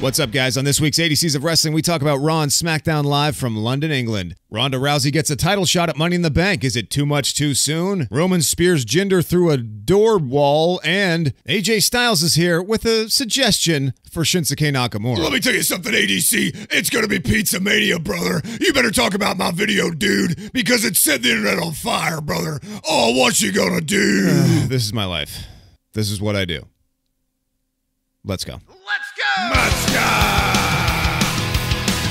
What's up, guys? On this week's ADCs of Wrestling, we talk about Raw and SmackDown Live from London, England. Ronda Rousey gets a title shot at Money in the Bank. Is it too much too soon? Roman spears Jinder through a door wall, and AJ Styles is here with a suggestion for Shinsuke Nakamura. Let me tell you something, ADC. It's gonna be Pizza Mania, brother. You better talk about my video, dude, because it set the internet on fire, brother. Oh, what you gonna do? This is my life. This is what I do. Let's go. Let's go! Let's go!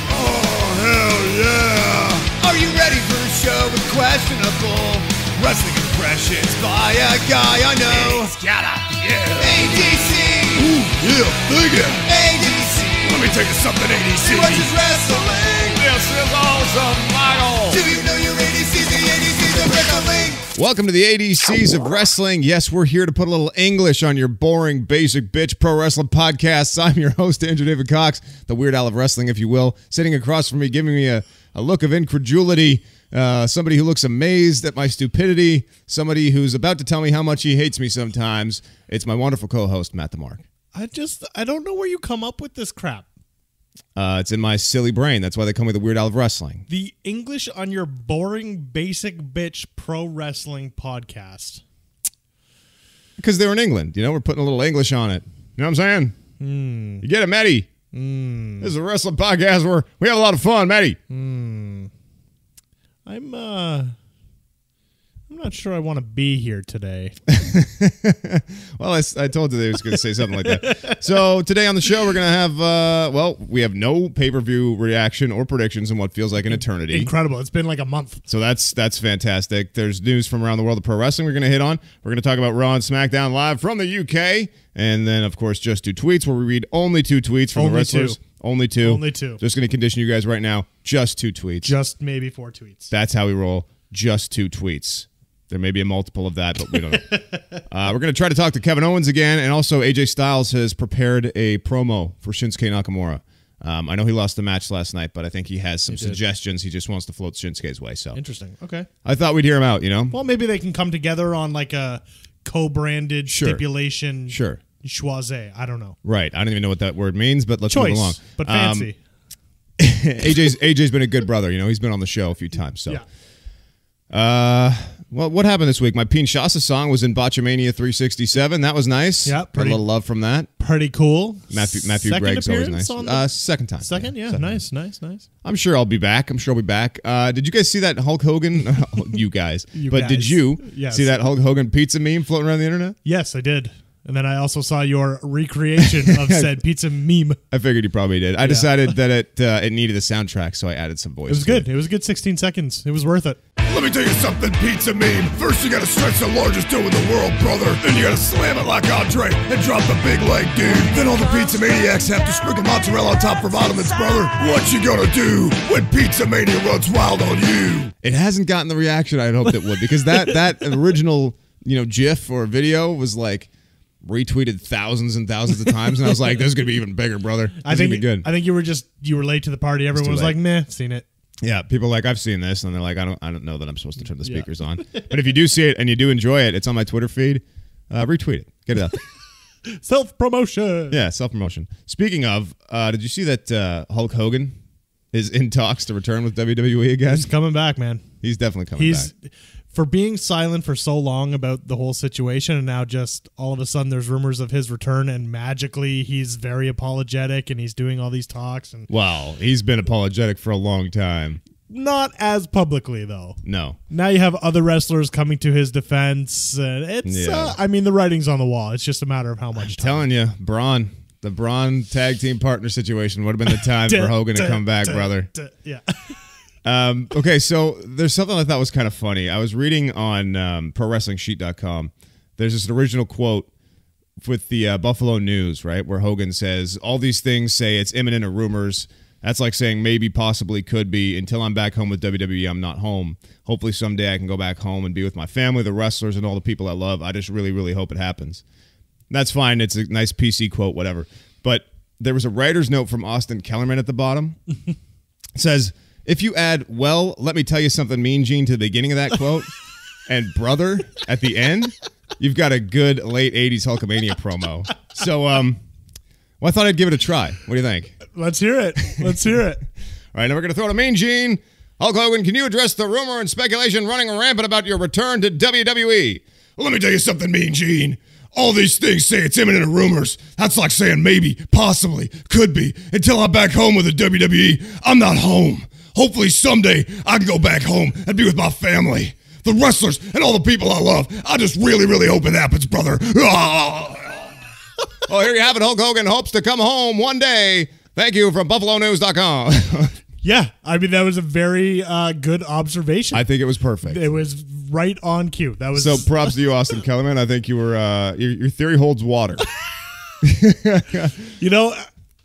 Oh, hell yeah! Are you ready for a show with questionable wrestling impressions by a guy I know? It's gotta, yeah. ADC! Ooh, yeah, dig it! ADC! Let me tell you something, ADC! He watches wrestling! This is awesome, Michael! Do you know your ADCs? The ADCs of wrestling! Welcome to the ADCs of Wrestling. Yes, we're here to put a little English on your boring, basic bitch pro wrestling podcasts. I'm your host, Andrew David Cox, the Weird Al of Wrestling, if you will. Sitting across from me, giving me a look of incredulity, somebody who looks amazed at my stupidity, somebody who's about to tell me how much he hates me sometimes. It's my wonderful co-host, Matt the Mark. I don't know where you come up with this crap. It's in my silly brain. That's why they call me the Weird Al of Wrestling. The English on your boring, basic bitch pro wrestling podcast. Because they're in England. You know, we're putting a little English on it. You know what I'm saying? You get it, Matty? This is a wrestling podcast where we have a lot of fun, Matty. I'm not sure I want to be here today. Well, I told you they was going to say something like that. So today on the show, we're going to have, we have no pay-per-view reaction or predictions in what feels like an eternity. Incredible. It's been like a month. So that's fantastic. There's news from around the world of pro wrestling we're going to hit on. We're going to talk about Raw and SmackDown Live from the UK. And then, of course, just 2 tweets where we read only 2 tweets from the wrestlers. Only two. Only 2. Just going to condition you guys right now. Just 2 tweets. Just maybe 4 tweets. That's how we roll. Just 2 tweets. There may be a multiple of that, but we don't know. We're going to try to talk to Kevin Owens again, and also AJ Styles has prepared a promo for Shinsuke Nakamura. I know he lost the match last night, but I think he has some suggestions. He just wants to float Shinsuke's way. So interesting. Okay. I thought we'd hear him out, you know? Well, maybe they can come together on like a co-branded stipulation. Sure. Schwaze. I don't know. Right. I don't even know what that word means, but let's move along. But fancy. AJ's been a good brother. You know, he's been on the show a few times. So. Yeah. Well, what happened this week? My Pinchasa song was in Botchamania 367. That was nice. Yeah, a little love from that. Pretty cool. Matthew Gregg's always nice. Second time. Second, yeah. Nice. I'm sure I'll be back. Did you guys see that Hulk Hogan? You guys. Did you see that Hulk Hogan pizza meme floating around the internet? Yes, I did. And then I also saw your recreation of said pizza meme. I figured you probably did. I decided that it needed a soundtrack, so I added some voice. It was good. It was a good 16 seconds. It was worth it. Let me tell you something, pizza meme. First, you gotta stretch the largest dough in the world, brother. Then you gotta slam it like Andre and drop the big leg, dude. Then all the pizza maniacs have to sprinkle mozzarella on top for vitamins, brother. What you gonna do when Pizza Mania runs wild on you? It hasn't gotten the reaction I'd hoped it would, because that original, GIF or video was like retweeted thousands and thousands of times, and I was like, "This is gonna be even bigger, brother. This is gonna be good." I think you were late to the party. Everyone was like, "Meh, seen it." Yeah, people are like, I've seen this, and they're like, I don't know that I'm supposed to turn the speakers on. But if you do see it and you do enjoy it, it's on my Twitter feed. Retweet it, get it out there. Self-promotion. Yeah, self-promotion. Speaking of, did you see that Hulk Hogan is in talks to return with WWE again? He's coming back, man. He's definitely coming back. For being silent for so long about the whole situation, and now just all of a sudden there's rumors of his return, and magically he's very apologetic and he's doing all these talks. And wow, he's been apologetic for a long time. Not as publicly, though. No. Now you have other wrestlers coming to his defense. And it's, the writing's on the wall. It's just a matter of how much time. Telling you, Braun, the Braun tag team partner situation would have been the time for Hogan to come back, brother. Yeah. Okay, so there's something I thought was kind of funny. I was reading on ProWrestlingSheet.com. There's this original quote with the Buffalo News, right, where Hogan says, all these things say it's imminent or rumors. That's like saying maybe, possibly, could be. Until I'm back home with WWE, I'm not home. Hopefully someday I can go back home and be with my family, the wrestlers, and all the people I love. I just really, really hope it happens. That's fine. It's a nice PC quote, whatever. But there was a writer's note from Austin Kellerman at the bottom. It says, if you add, well, let me tell you something, Mean Gene, to the beginning of that quote, and brother at the end, you've got a good late 80s Hulkamania promo. So Well, I thought I'd give it a try. What do you think? Let's hear it. Let's hear it. All right, now we're going to throw to Mean Gene. Hulk Hogan, can you address the rumor and speculation running rampant about your return to WWE? Well, let me tell you something, Mean Gene. All these things say it's imminent rumors. That's like saying maybe, possibly, could be. Until I'm back home with the WWE, I'm not home. Hopefully someday I can go back home and be with my family, the wrestlers, and all the people I love. I just really, really hope it happens, brother. Well, here you have it. Hulk Hogan hopes to come home one day. Thank you from BuffaloNews.com. Yeah, I mean, that was a very good observation. I think it was perfect. It was right on cue. That was so props to you, Austin Kellerman. I think you were your theory holds water. You know,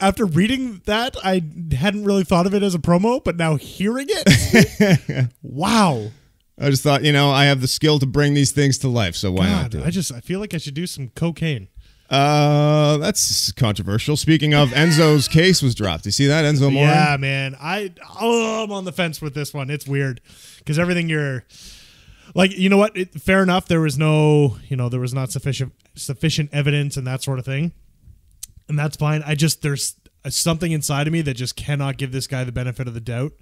after reading that, I hadn't really thought of it as a promo, but now hearing it, wow. I just thought, I have the skill to bring these things to life, so why not do it? I feel like I should do some cocaine. That's controversial. Speaking of, Enzo's case was dropped. You see that, Enzo Amore? Yeah, man. I'm on the fence with this one. It's weird because everything you're like, you know what? Fair enough. There was there was not sufficient evidence and that sort of thing, and that's fine. There's something inside of me that just cannot give this guy the benefit of the doubt.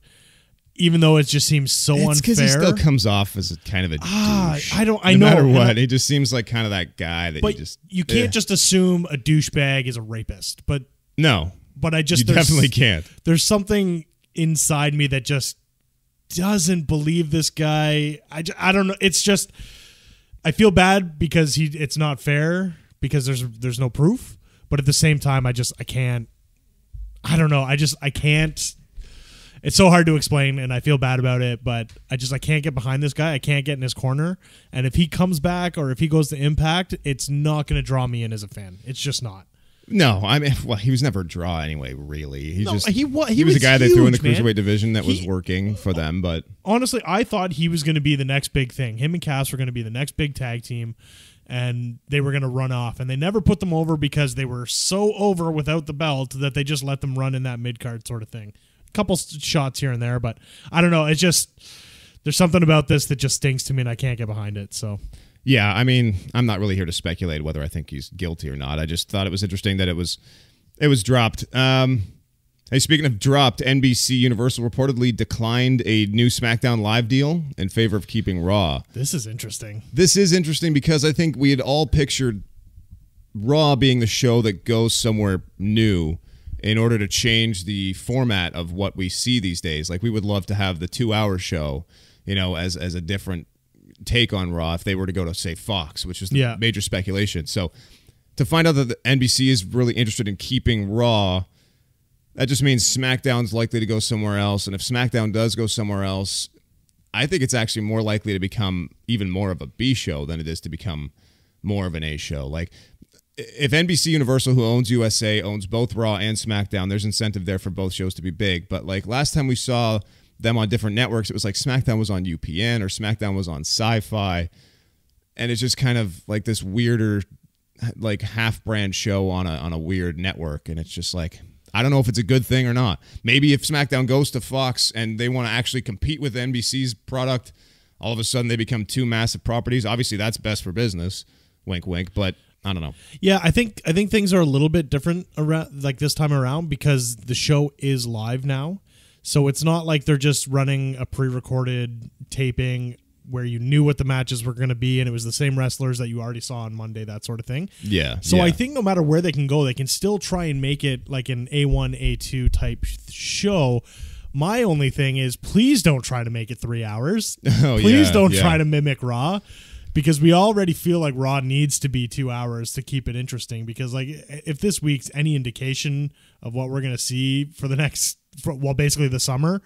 Even though it just seems so unfair. It's because he still comes off as kind of a douche. I know. No matter what, he just seems like kind of that guy that you can't just assume a douchebag is a rapist. But no. But you definitely can't. There's something inside me that just doesn't believe this guy. I don't know. It's just I feel bad because it's not fair because there's no proof. But at the same time, I can't. I don't know. I can't. It's so hard to explain, and I feel bad about it, but I can't get behind this guy. I can't get in his corner. And if he comes back or if he goes to Impact, it's not going to draw me in as a fan. It's just not. No, I mean, well, he was never a draw anyway, really. He was a guy they threw in the cruiserweight man. division that was working for them, but... Honestly, I thought he was going to be the next big thing. Him and Cass were going to be the next big tag team, and they were going to run off. And they never put them over because they were so over without the belt that they just let them run in that mid-card sort of thing. Couple shots here and there, but I don't know. It's just there's something about this that just stinks to me, and I can't get behind it. So, yeah, I mean, I'm not really here to speculate whether I think he's guilty or not. I just thought it was interesting that it was dropped. Hey, speaking of dropped, NBC Universal reportedly declined a new SmackDown Live deal in favor of keeping Raw. This is interesting. This is interesting because I think we had all pictured Raw being the show that goes somewhere new in order to change the format of what we see these days. Like, we would love to have the 2-hour show, as a different take on Raw if they were to go to, say, Fox, which is the major speculation. So to find out that the NBC is really interested in keeping Raw, that just means SmackDown's likely to go somewhere else. And if SmackDown does go somewhere else, I think it's actually more likely to become even more of a B show than it is to become more of an A show. Like, if NBC Universal, who owns USA, owns both Raw and SmackDown, there's incentive there for both shows to be big. But like last time we saw them on different networks, it was like SmackDown was on UPN or SmackDown was on Sci-Fi. And it's just kind of like this weirder, like half-brand show on a weird network. And it's just like, I don't know if it's a good thing or not. Maybe if SmackDown goes to Fox and they want to actually compete with NBC's product, all of a sudden they become two massive properties. Obviously, that's best for business. Wink, wink. But I don't know. Yeah, I think things are a little bit different around like this time around because the show is live now. So it's not like they're just running a pre-recorded taping where you knew what the matches were going to be and it was the same wrestlers that you already saw on Monday, that sort of thing. Yeah. So I think no matter where they can go, they can still try and make it like an A1, A2 type show. My only thing is please don't try to make it 3 hours. Please don't try to mimic Raw. Because we already feel like Raw needs to be 2 hours to keep it interesting. Because like, if this week's any indication of what we're gonna see for the next, basically the summer,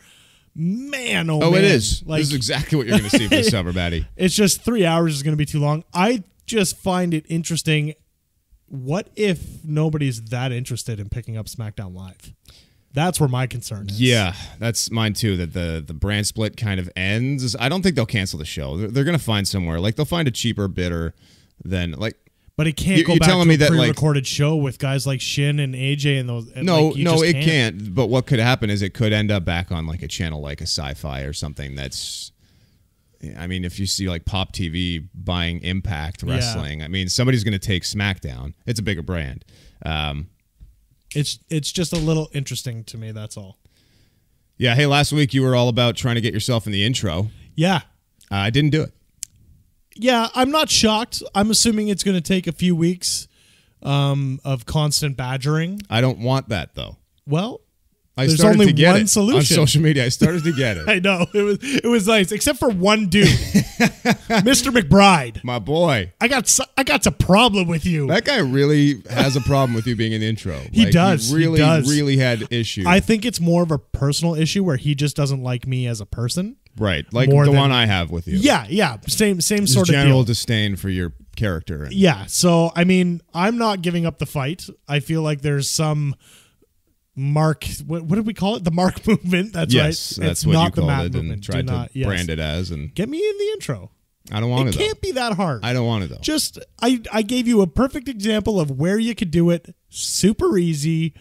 man, man, it is. Like, this is exactly what you're gonna see for the summer, Maddie. It's just 3 hours is gonna be too long. I just find it interesting. What if nobody's that interested in picking up SmackDown Live? That's where my concern is. Yeah, that's mine too, that the brand split kind of ends. I don't think they'll cancel the show. They're going to find somewhere. Like, they'll find a cheaper bidder than, like... But it can't go back to a pre-recorded show with guys like Shin and AJ and those... And no, it can't. But what could happen is it could end up back on, like, a channel like a Sci-Fi or something that's... I mean, if you see, like, Pop TV buying Impact Wrestling, I mean, somebody's going to take SmackDown. It's a bigger brand. It's just a little interesting to me. That's all. Yeah. Hey, last week you were all about trying to get yourself in the intro. Yeah. I didn't do it. Yeah, I'm not shocked. I'm assuming it's going to take a few weeks of constant badgering. I don't want that though. Well, I there's started only to get one it solution on social media. I started to get it. I know it was nice, except for one dude, Mr. McBride. My boy, I got a problem with you. that guy really has a problem with you being in the intro. He does. He really, He does. really had issues. I think it's more of a personal issue where he just doesn't like me as a person. Right, like More the than- one I have with you. Yeah, same His sort of general deal. disdain for your character. And Yeah, so I mean, I'm not giving up the fight. I feel like there's some mark. What did we call it? The mark movement. That's yes, right. that's It's what not you the called Matt it movement. and Do tried not- to yes. brand it as. And Get me in the intro. I don't want It it though. can't be that hard. I don't want it though. Just I gave you a perfect example of where you could do it. Super easy.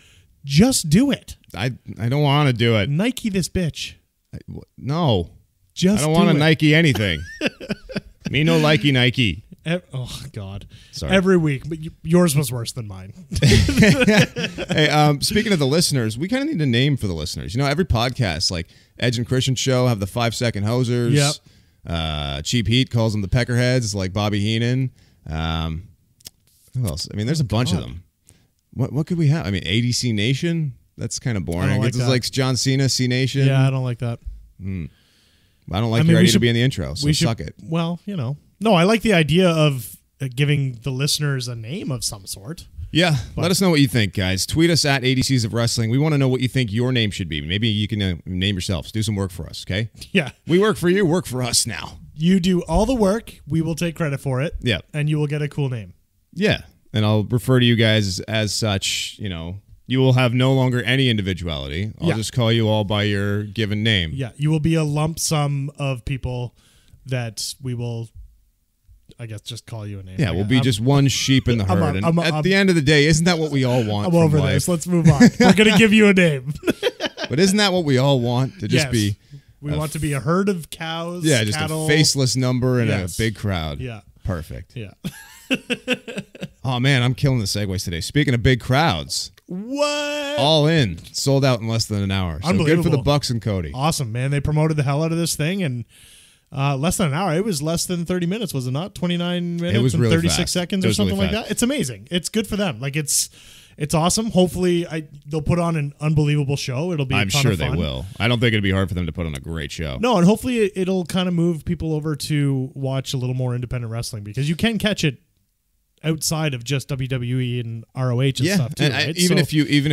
Just do it. I don't want to do it. Nike this bitch. No, Just I don't want do to it. Nike anything. Me no likey Nike. Oh God! Sorry. Every week, but yours was worse than mine. Hey, speaking of the listeners, we kind of need a name for the listeners. You know, every podcast, like Edge and Christian show, have the 5-second hosers. Yep. Cheap Heat calls them the Peckerheads, like Bobby Heenan. Who else? I mean, there's a bunch of them. What could we have? I mean, ADC Nation. That's kind of boring. like It's just that. like John Cena, C Nation. Yeah, I don't like that. I don't like I mean, your we idea to should- be in the intro, so we should suck it. Well, no, I like the idea of giving the listeners a name of some sort. Yeah, let us know what you think, guys. Tweet us at ADCs of Wrestling. We want to know what you think your name should be. Maybe you can name yourselves. Do some work for us, okay? Yeah, We work for you, work for us now. you do all the work. We will take credit for it. Yeah. and you will get a cool name. Yeah, and I'll refer to you guys as such. You will have no longer any individuality. I'll Yeah. just call you all by your given name. Yeah, you will be a lump sum of people that we will, I guess, just call you a name. Yeah, we'll be just one sheep in the I'm- herd. I'm- And at the end of the day, isn't that what we all want I'm from over life? this. Let's move on. We're gonna give you a name. But isn't that what we all want? To just Yes. be, We want to be a herd of cows. yeah, just cattle. a faceless number in Yes. a big crowd. Yeah, Perfect. yeah. Oh, man, I'm killing the segues today. Speaking of big crowds, What? all in, sold out in less than an hour. So good for the Unbelievable. Bucks and Cody. Awesome, man. They promoted the hell out of this thing, and less than an hour. It was less than 30 minutes, was it not? 29 minutes was and really 36 fast. seconds It or was really something like fast. that. It's amazing. It's good for them. Like it's awesome. Hopefully, they'll put on an unbelievable show. It'll be. I'm a ton sure of they fun. will. I don't think it'd be hard for them to put on a great show. No, and hopefully it'll kind of move people over to watch a little more independent wrestling because you can catch it outside of just WWE and ROH and Yeah, stuff too. and right? even So-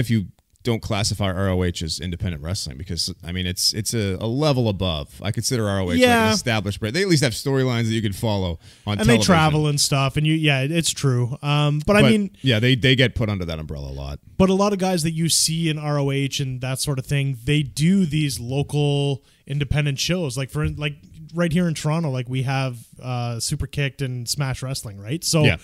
if you don't classify ROH as independent wrestling, because I mean it's a level above. I consider ROH like Yeah. an established brand. They at least have storylines that you can follow on and television. they travel and stuff, and it's true. But I mean, yeah, they get put under that umbrella a lot. but a lot of guys that you see in ROH and that sort of thing, they do these local independent shows. Like right here in Toronto, like we have Super Kicked and Smash Wrestling, right? So, Yeah.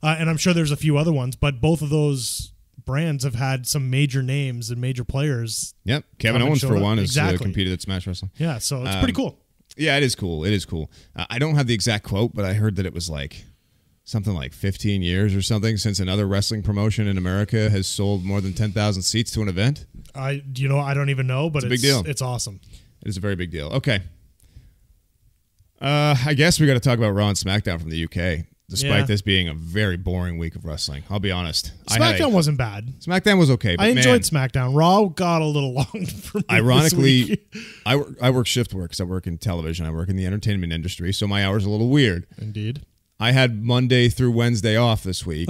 And I'm sure there's a few other ones, but both of those brands have had some major names and major players. Yep, Kevin Come and Owens show for up. one has Exactly. competed at Smash Wrestling. Yeah, so it's pretty cool. Yeah, it is cool. It is cool. I don't have the exact quote, but I heard that it was like something like 15 years or something since another wrestling promotion in America has sold more than 10,000 seats to an event. I don't even know, but It's a big deal. It's awesome. It is a very big deal. Okay. I guess we got to talk about Raw and SmackDown from the UK, despite Yeah. this being a very boring week of wrestling. I'll be honest. SmackDown wasn't bad. SmackDown was okay, but I enjoyed man, SmackDown. Raw got a little long for me. this ironically, week. I work shift work because I work in television. I work in the entertainment industry, so my hours are a little weird. Indeed. I had Monday through Wednesday off this week,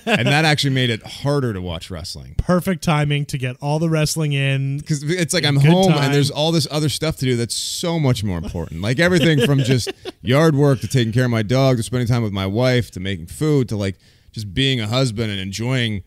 and that actually made it harder to watch wrestling. Perfect timing to get all the wrestling in. Because it's like I'm Good home time. and there's all this other stuff to do that's so much more important. Like everything from just yard work to taking care of my dog to spending time with my wife to making food to like just being a husband and enjoying,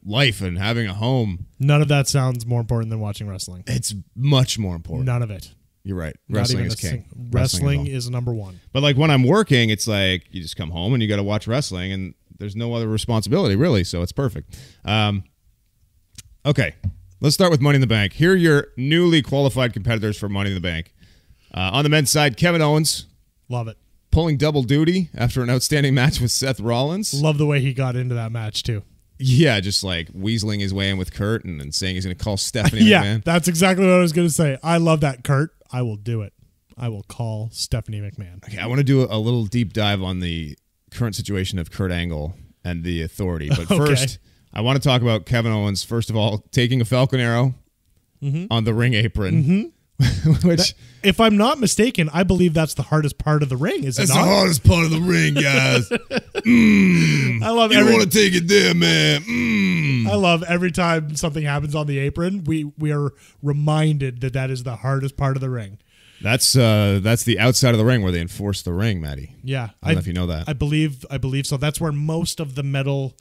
life and having a home. None of that sounds more important than watching wrestling. It's much more important. None of it. You're right. Not Wrestling even is a king. Wrestling is is number one. But like when I'm working, it's like you just come home and you got to watch wrestling and there's no other responsibility really. So it's perfect. Okay. Let's start with Money in the Bank. Here are your newly qualified competitors for Money in the Bank. On the men's side, Kevin Owens Love it. pulling double duty after an outstanding match with Seth Rollins. Love the way he got into that match too. Yeah, just like weaseling his way in with Kurt and then saying he's going to call Stephanie Yeah, McMahon. that's exactly what I was going to say. I love that, Kurt. I will do it. I will call Stephanie McMahon. Okay, I want to do a little deep dive on the current situation of Kurt Angle and the Authority. But first, I want to talk about Kevin Owens, first of all, taking a Falcon Arrow on the ring apron. Which, if I'm not mistaken, I believe that's the hardest part of the ring. Is it That's not? the hardest part of the ring, guys. I love You every. want to take it there, man. I love every time something happens on the apron. We are reminded that is the hardest part of the ring. that's the outside of the ring where they enforce the ring, Maddie. Yeah, I don't know if you know that. I believe so. That's where most of the metal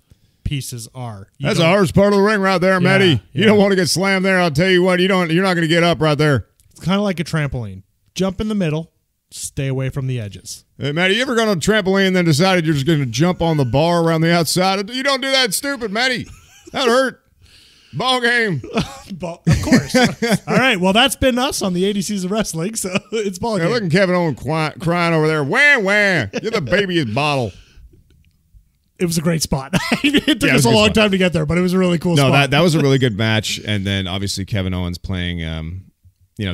pieces are. That's the hardest part of the ring right there, Maddie. Yeah. You don't want to get slammed there. I'll tell you what, you're not going to get up right there. It's kind of like a trampoline. Jump in the middle, stay away from the edges. Hey, Maddie, you ever gone on a trampoline and then decided you're just going to jump on the bar around the outside? You don't do that, stupid, Maddie. That hurt. Ball game. Of course. All right. Well, that's been us on the ADCs of wrestling. So it's ball Hey, game. look at Kevin Owens crying over there. Wah, wah. You're the baby's bottle. It was a great spot. It took Yeah, it us was a a good long spot. time to get there, but it was a really cool No, spot. that was a really good match. And then obviously Kevin Owens playing,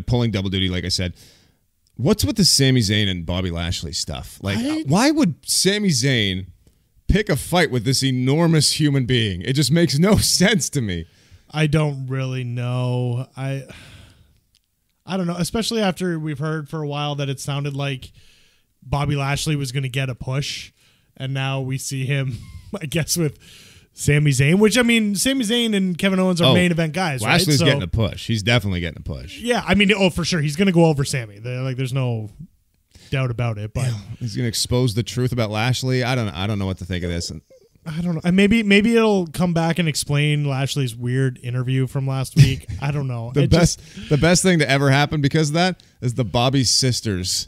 pulling double duty, like I said. What's with the Sami Zayn and Bobby Lashley stuff? Like, why would Sami Zayn pick a fight with this enormous human being? It just makes no sense to me. I don't really know. I don't know, especially after we've heard for a while that it sounded like Bobby Lashley was going to get a push, and now we see him, I guess, with Sami Zayn, which, I mean, Sami Zayn and Kevin Owens are main event guys, Lashley's right? getting a push. He's definitely getting a push. Yeah, I mean, for sure. He's going to go over Sami. There's no doubt about it, but He's going to expose the truth about Lashley. I don't know what to think of this. I don't know. And maybe it'll come back and explain Lashley's weird interview from last week. I don't know. The best thing to ever happen because of that is the Bobby sisters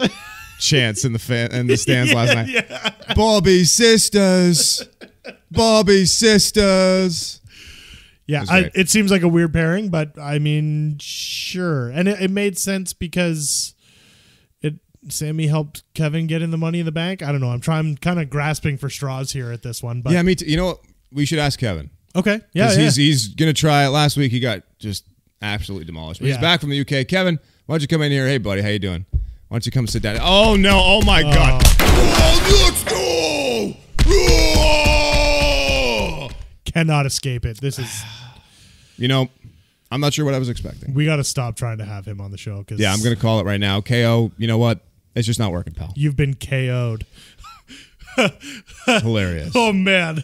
chants in the stands last night. Yeah. Bobby sisters. Bobby sisters. Yeah, it seems like a weird pairing, but I mean, sure. And it made sense because Sammy helped Kevin get in the Money in the Bank. I don't know. I'm kind of grasping for straws here at this one. But Yeah, me too. You know what? We should ask Kevin. Okay. Yeah, 'Cause he's going to try it. Last week he got just absolutely demolished. But he's Yeah. back from the UK. Kevin, why don't you come in here? Hey, buddy, how you doing? Why don't you come sit down? Oh, no. Oh, my God. Oh, let's go! Oh! Cannot escape it. This is... You know, I'm not sure what I was expecting. We got to stop trying to have him on the show. Cause Yeah, I'm going to call it right now. KO, you know what? It's just not working, pal. You've been KO'd. Hilarious. Oh, man.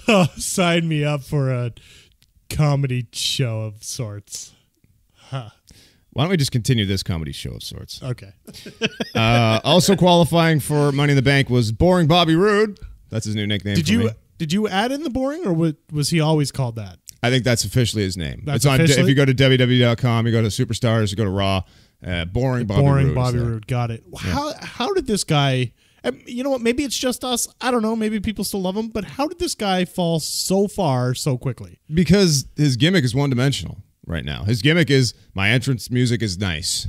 Oh, sign me up for a comedy show of sorts. Why don't we just continue this comedy show of sorts? Okay. Also qualifying for Money in the Bank was Boring Bobby Roode. That's his new nickname. Did you add in the boring, or was he always called that? I think that's officially his name. That's it's on. officially? If you go to www.com, you go to Superstars, you go to Raw. Boring Bobby Boring Roode. Bobby Roode. Got it. How did this guy? You know what? Maybe it's just us. I don't know. Maybe people still love him. But how did this guy fall so far so quickly? Because his gimmick is one-dimensional right now. His gimmick is my entrance music is nice.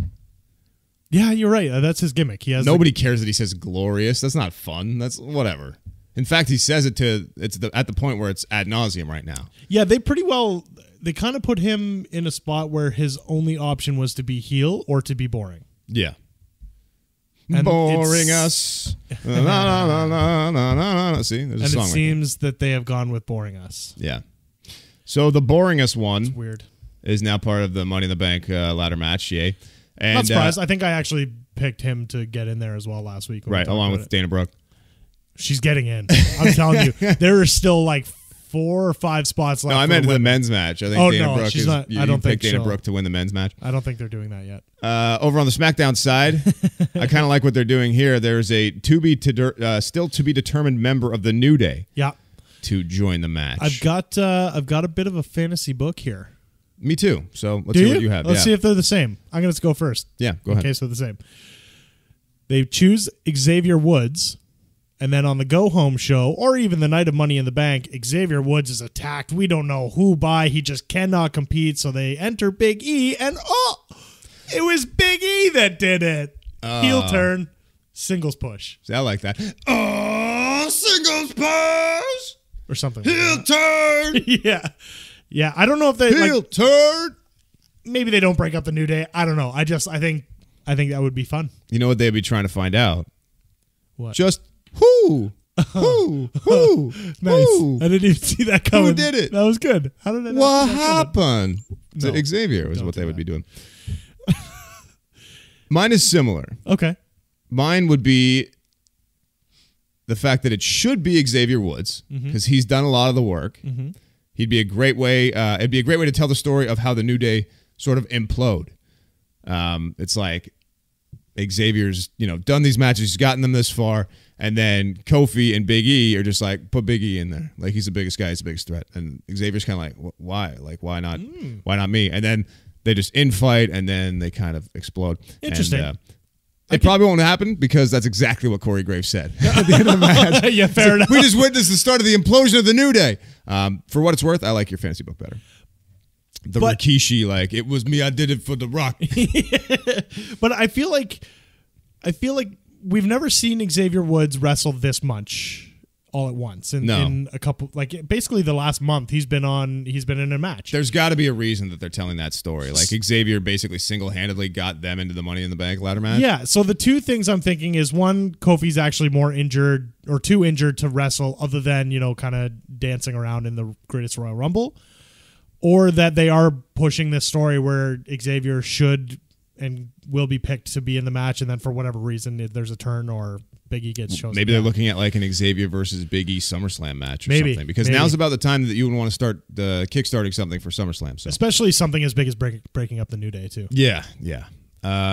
Yeah, you're right. That's his gimmick. He has Nobody cares that he says glorious. That's not fun. That's whatever. In fact, he says it at the point where it's ad nauseum right now. Yeah, they kind of put him in a spot where his only option was to be heel or to be boring. Yeah. And Boring us. Na, na, na, na, na, na, na. See, there's a And song it right seems that they have gone with boring us. there. Yeah. So the boringest one Weird. is now part of the Money in the Bank ladder match. Yay. And, Not surprised. I think I actually picked him to get in there as well last week. when we right, talked along about with it. Dana Brooke. She's getting in. I'm telling you, there are still like 4 or 5 spots left. No, I for meant the women. men's match. I think Oh, Dana no, Brooke she's is. not- You, I don't you think picked Dana she'll- Brooke to win the men's match. I don't think they're doing that yet. Over on the SmackDown side, I kind of like what they're doing here. There's a still to be determined member of the New Day Yeah, to join the match. I've got a bit of a fantasy book here. Me too. So let's Do see what you have. Let's yeah. see if they're the same. I'm going to go first. Yeah, go In ahead. case they're the same. They choose Xavier Woods, and then on the go-home show, or even the night of Money in the Bank, Xavier Woods is attacked. We don't know who by. He just cannot compete, so they enter Big E, and it was Big E that did it. Heel turn, singles push. See, I like that. Oh, singles push! or something. Like Heel that. turn. Yeah. Yeah. I don't know if they Heel turn. maybe they don't break up the New Day. I don't know. I think that would be fun. You know what they'd be trying to find out? What? Just who? Who? Nice. Who? I didn't even see that coming. Who did it? That was good. How did I not What see that coming? happened? No, To Xavier is don't what do they would that. be doing. Mine is similar. Okay. Mine would be the fact that it should be Xavier Woods because he's done a lot of the work. He'd be a great way. It'd be a great way to tell the story of how the New Day sort of implode. It's like Xavier's, done these matches, he's gotten them this far, and then Kofi and Big E are just like, put Big E in there, like he's the biggest guy, he's the biggest threat, and Xavier's kind of like, why? Like, why not? Why not me? And then they just infight, and then they kind of explode. Interesting. And, it probably won't happen because that's exactly what Corey Graves said at the end of the match. Yeah, fair enough. We just witnessed the start of the implosion of the New Day. For what it's worth, I like your fantasy book better. The Rikishi, like, it was me, I did it for The Rock. But I feel like we've never seen Xavier Woods wrestle this much all at once in a couple, like basically the last month he's been in a match. There's got to be a reason that they're telling that story. Like Xavier basically single-handedly got them into the Money in the Bank ladder match. Yeah, so the two things I'm thinking is, one, Kofi's actually more injured or too injured to wrestle other than, kind of dancing around in the Greatest Royal Rumble, or that they are pushing this story where Xavier should and will be picked to be in the match, and then for whatever reason there's a turn or Big E gets chosen. Maybe they're looking at like an Xavier versus Big E SummerSlam match or Maybe, something. Because now's about the time that you would want to start kickstarting something for SummerSlam. So. Especially something as big as breaking up the New Day, too. Yeah.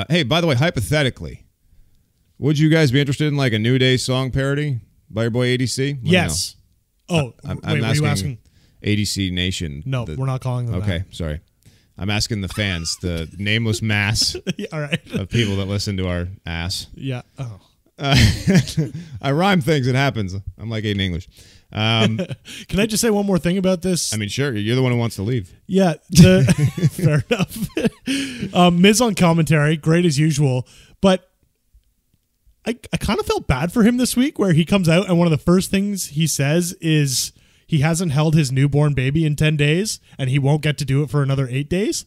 Hey, by the way, hypothetically, would you guys be interested in like a New Day song parody by your boy ADC? Yes. Oh, I'm wait, were you asking? ADC Nation. No, we're not calling them Okay, sorry. I'm asking the fans, the nameless mass yeah, all right. of people that listen to our ass. Yeah. Oh. I rhyme things. It happens. I'm like Aiden English. Can I just say one more thing about this? I mean, sure. You're the one who wants to leave. Yeah. Fair enough. Miz on commentary, great as usual. But I kind of felt bad for him this week where he comes out and one of the first things he says is he hasn't held his newborn baby in 10 days and he won't get to do it for another 8 days.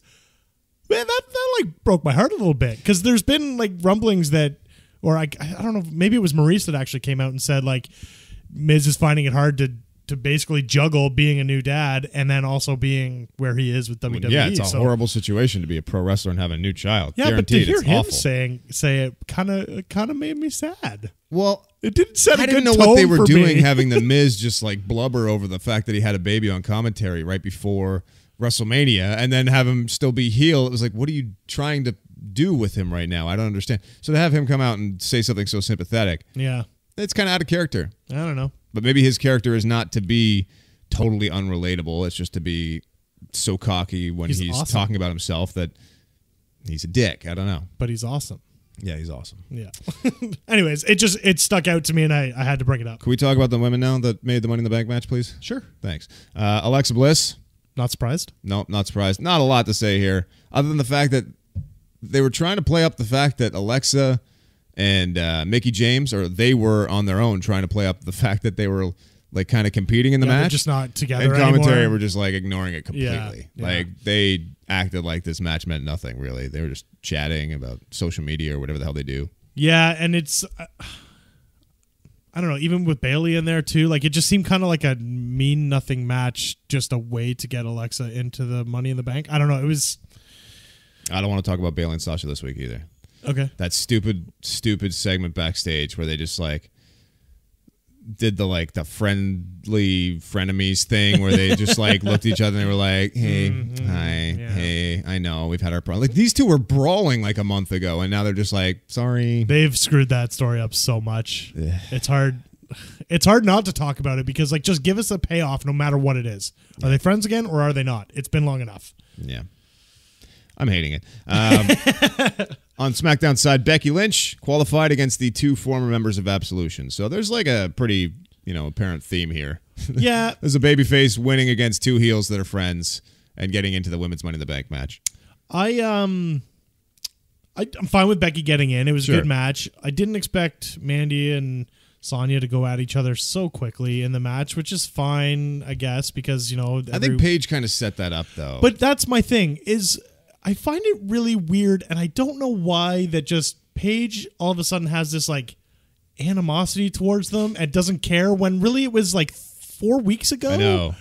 Man, that like broke my heart a little bit because there's been like rumblings that, or I don't know, maybe it was Maurice that actually came out and said like Miz is finding it hard to basically juggle being a new dad and then also being where he is with WWE. Yeah, it's a horrible situation to be a pro wrestler and have a new child. Yeah, Guaranteed, but to hear it's him awful. say it kind of made me sad. Well, it didn't set a I good didn't know tone what they were for doing, me. having the Miz just like blubber over the fact that he had a baby on commentary right before WrestleMania, and then have him still be heel. It was like, what are you trying to do with him right now? I don't understand. So to have him come out and say something so sympathetic, Yeah, it's kind of out of character. I don't know. But maybe his character is not to be totally unrelatable. It's just to be so cocky when he's awesome. talking about himself that he's a dick. I don't know. But he's awesome. Yeah, he's awesome. Yeah. Anyways, it stuck out to me, and I had to bring it up. Can we talk about the women now that made the Money in the Bank match, please? Sure. Thanks. Alexa Bliss. Not surprised. No, not surprised. Not a lot to say here, other than the fact that they were trying to play up the fact that Alexa and Mickie James, or they were on their own trying to play up the fact that they were like kind of competing in the They're match. just not together and commentary anymore. were just like ignoring it completely. Yeah. Like they acted like this match meant nothing really. They were just chatting about social media or whatever the hell they do. Yeah, and it's I don't know, even with Bayley in there too, like it just seemed kind of like a mean nothing match, just a way to get Alexa into the Money in the Bank. I don't know. It was. I don't want to talk about Bayley and Sasha this week either. Okay. That stupid segment backstage where they just like did the friendly frenemies thing where they just like looked at each other and they were like, hey, hi, yeah. hey, I know we've had our problem. Like these two were brawling like a month ago and now they're just like, sorry. They've screwed that story up so much. It's hard. It's hard not to talk about it because like just give us a payoff no matter what it is. Are they friends again or are they not? It's been long enough. Yeah. I'm hating it. On SmackDown side, Becky Lynch qualified against the two former members of Absolution. So there's like a pretty, apparent theme here. Yeah. There's a babyface winning against two heels that are friends and getting into the Women's Money in the Bank match. I'm fine with Becky getting in. It was Sure. a good match. I didn't expect Mandy and Sonya to go at each other so quickly in the match, which is fine, I guess, because, I think Paige kind of set that up, though. But that's my thing, is I find it really weird, and I don't know why that just Paige all of a sudden has this, like, animosity towards them and doesn't care, when really it was, like, 4 weeks ago.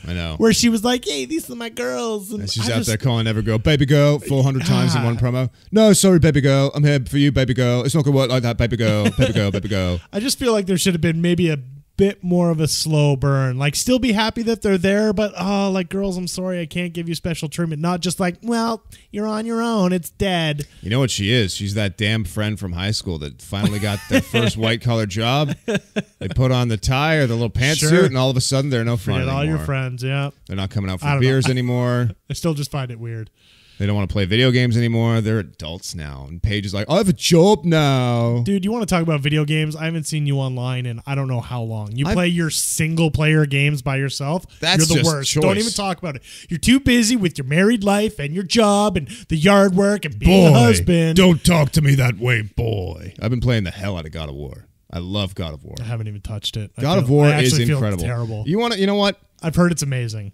I know. Where she was like, hey, these are my girls. And she's out there calling every girl, baby girl, 400 times in one promo. No, sorry, baby girl. I'm here for you, baby girl. It's not going to work like that, baby girl, baby girl, baby girl. I just feel like there should have been maybe a bit more of a slow burn. Like, still be happy that they're there, but, like, girls, I'm sorry, I can't give you special treatment. Not just like, well, you're on your own. It's dead. You know what she is? She's that damn friend from high school that finally got their first white-collar job. They put on the tie or the little pantsuit, and all of a sudden they're no fun anymore. all your friends, yeah. They're not coming out for beers anymore. I still just find it weird. They don't want to play video games anymore. They're adults now. And Paige is like, I have a job now. Dude, you want to talk about video games? I haven't seen you online in I don't know how long. You play your single-player games by yourself? That's You're the just worst. choice. Don't even talk about it. You're too busy with your married life and your job and the yard work and being a husband. Don't talk to me that way, boy. I've been playing the hell out of God of War. I love God of War. I haven't even touched it. God of War is feel incredible. Terrible. You know what? I've heard it's amazing.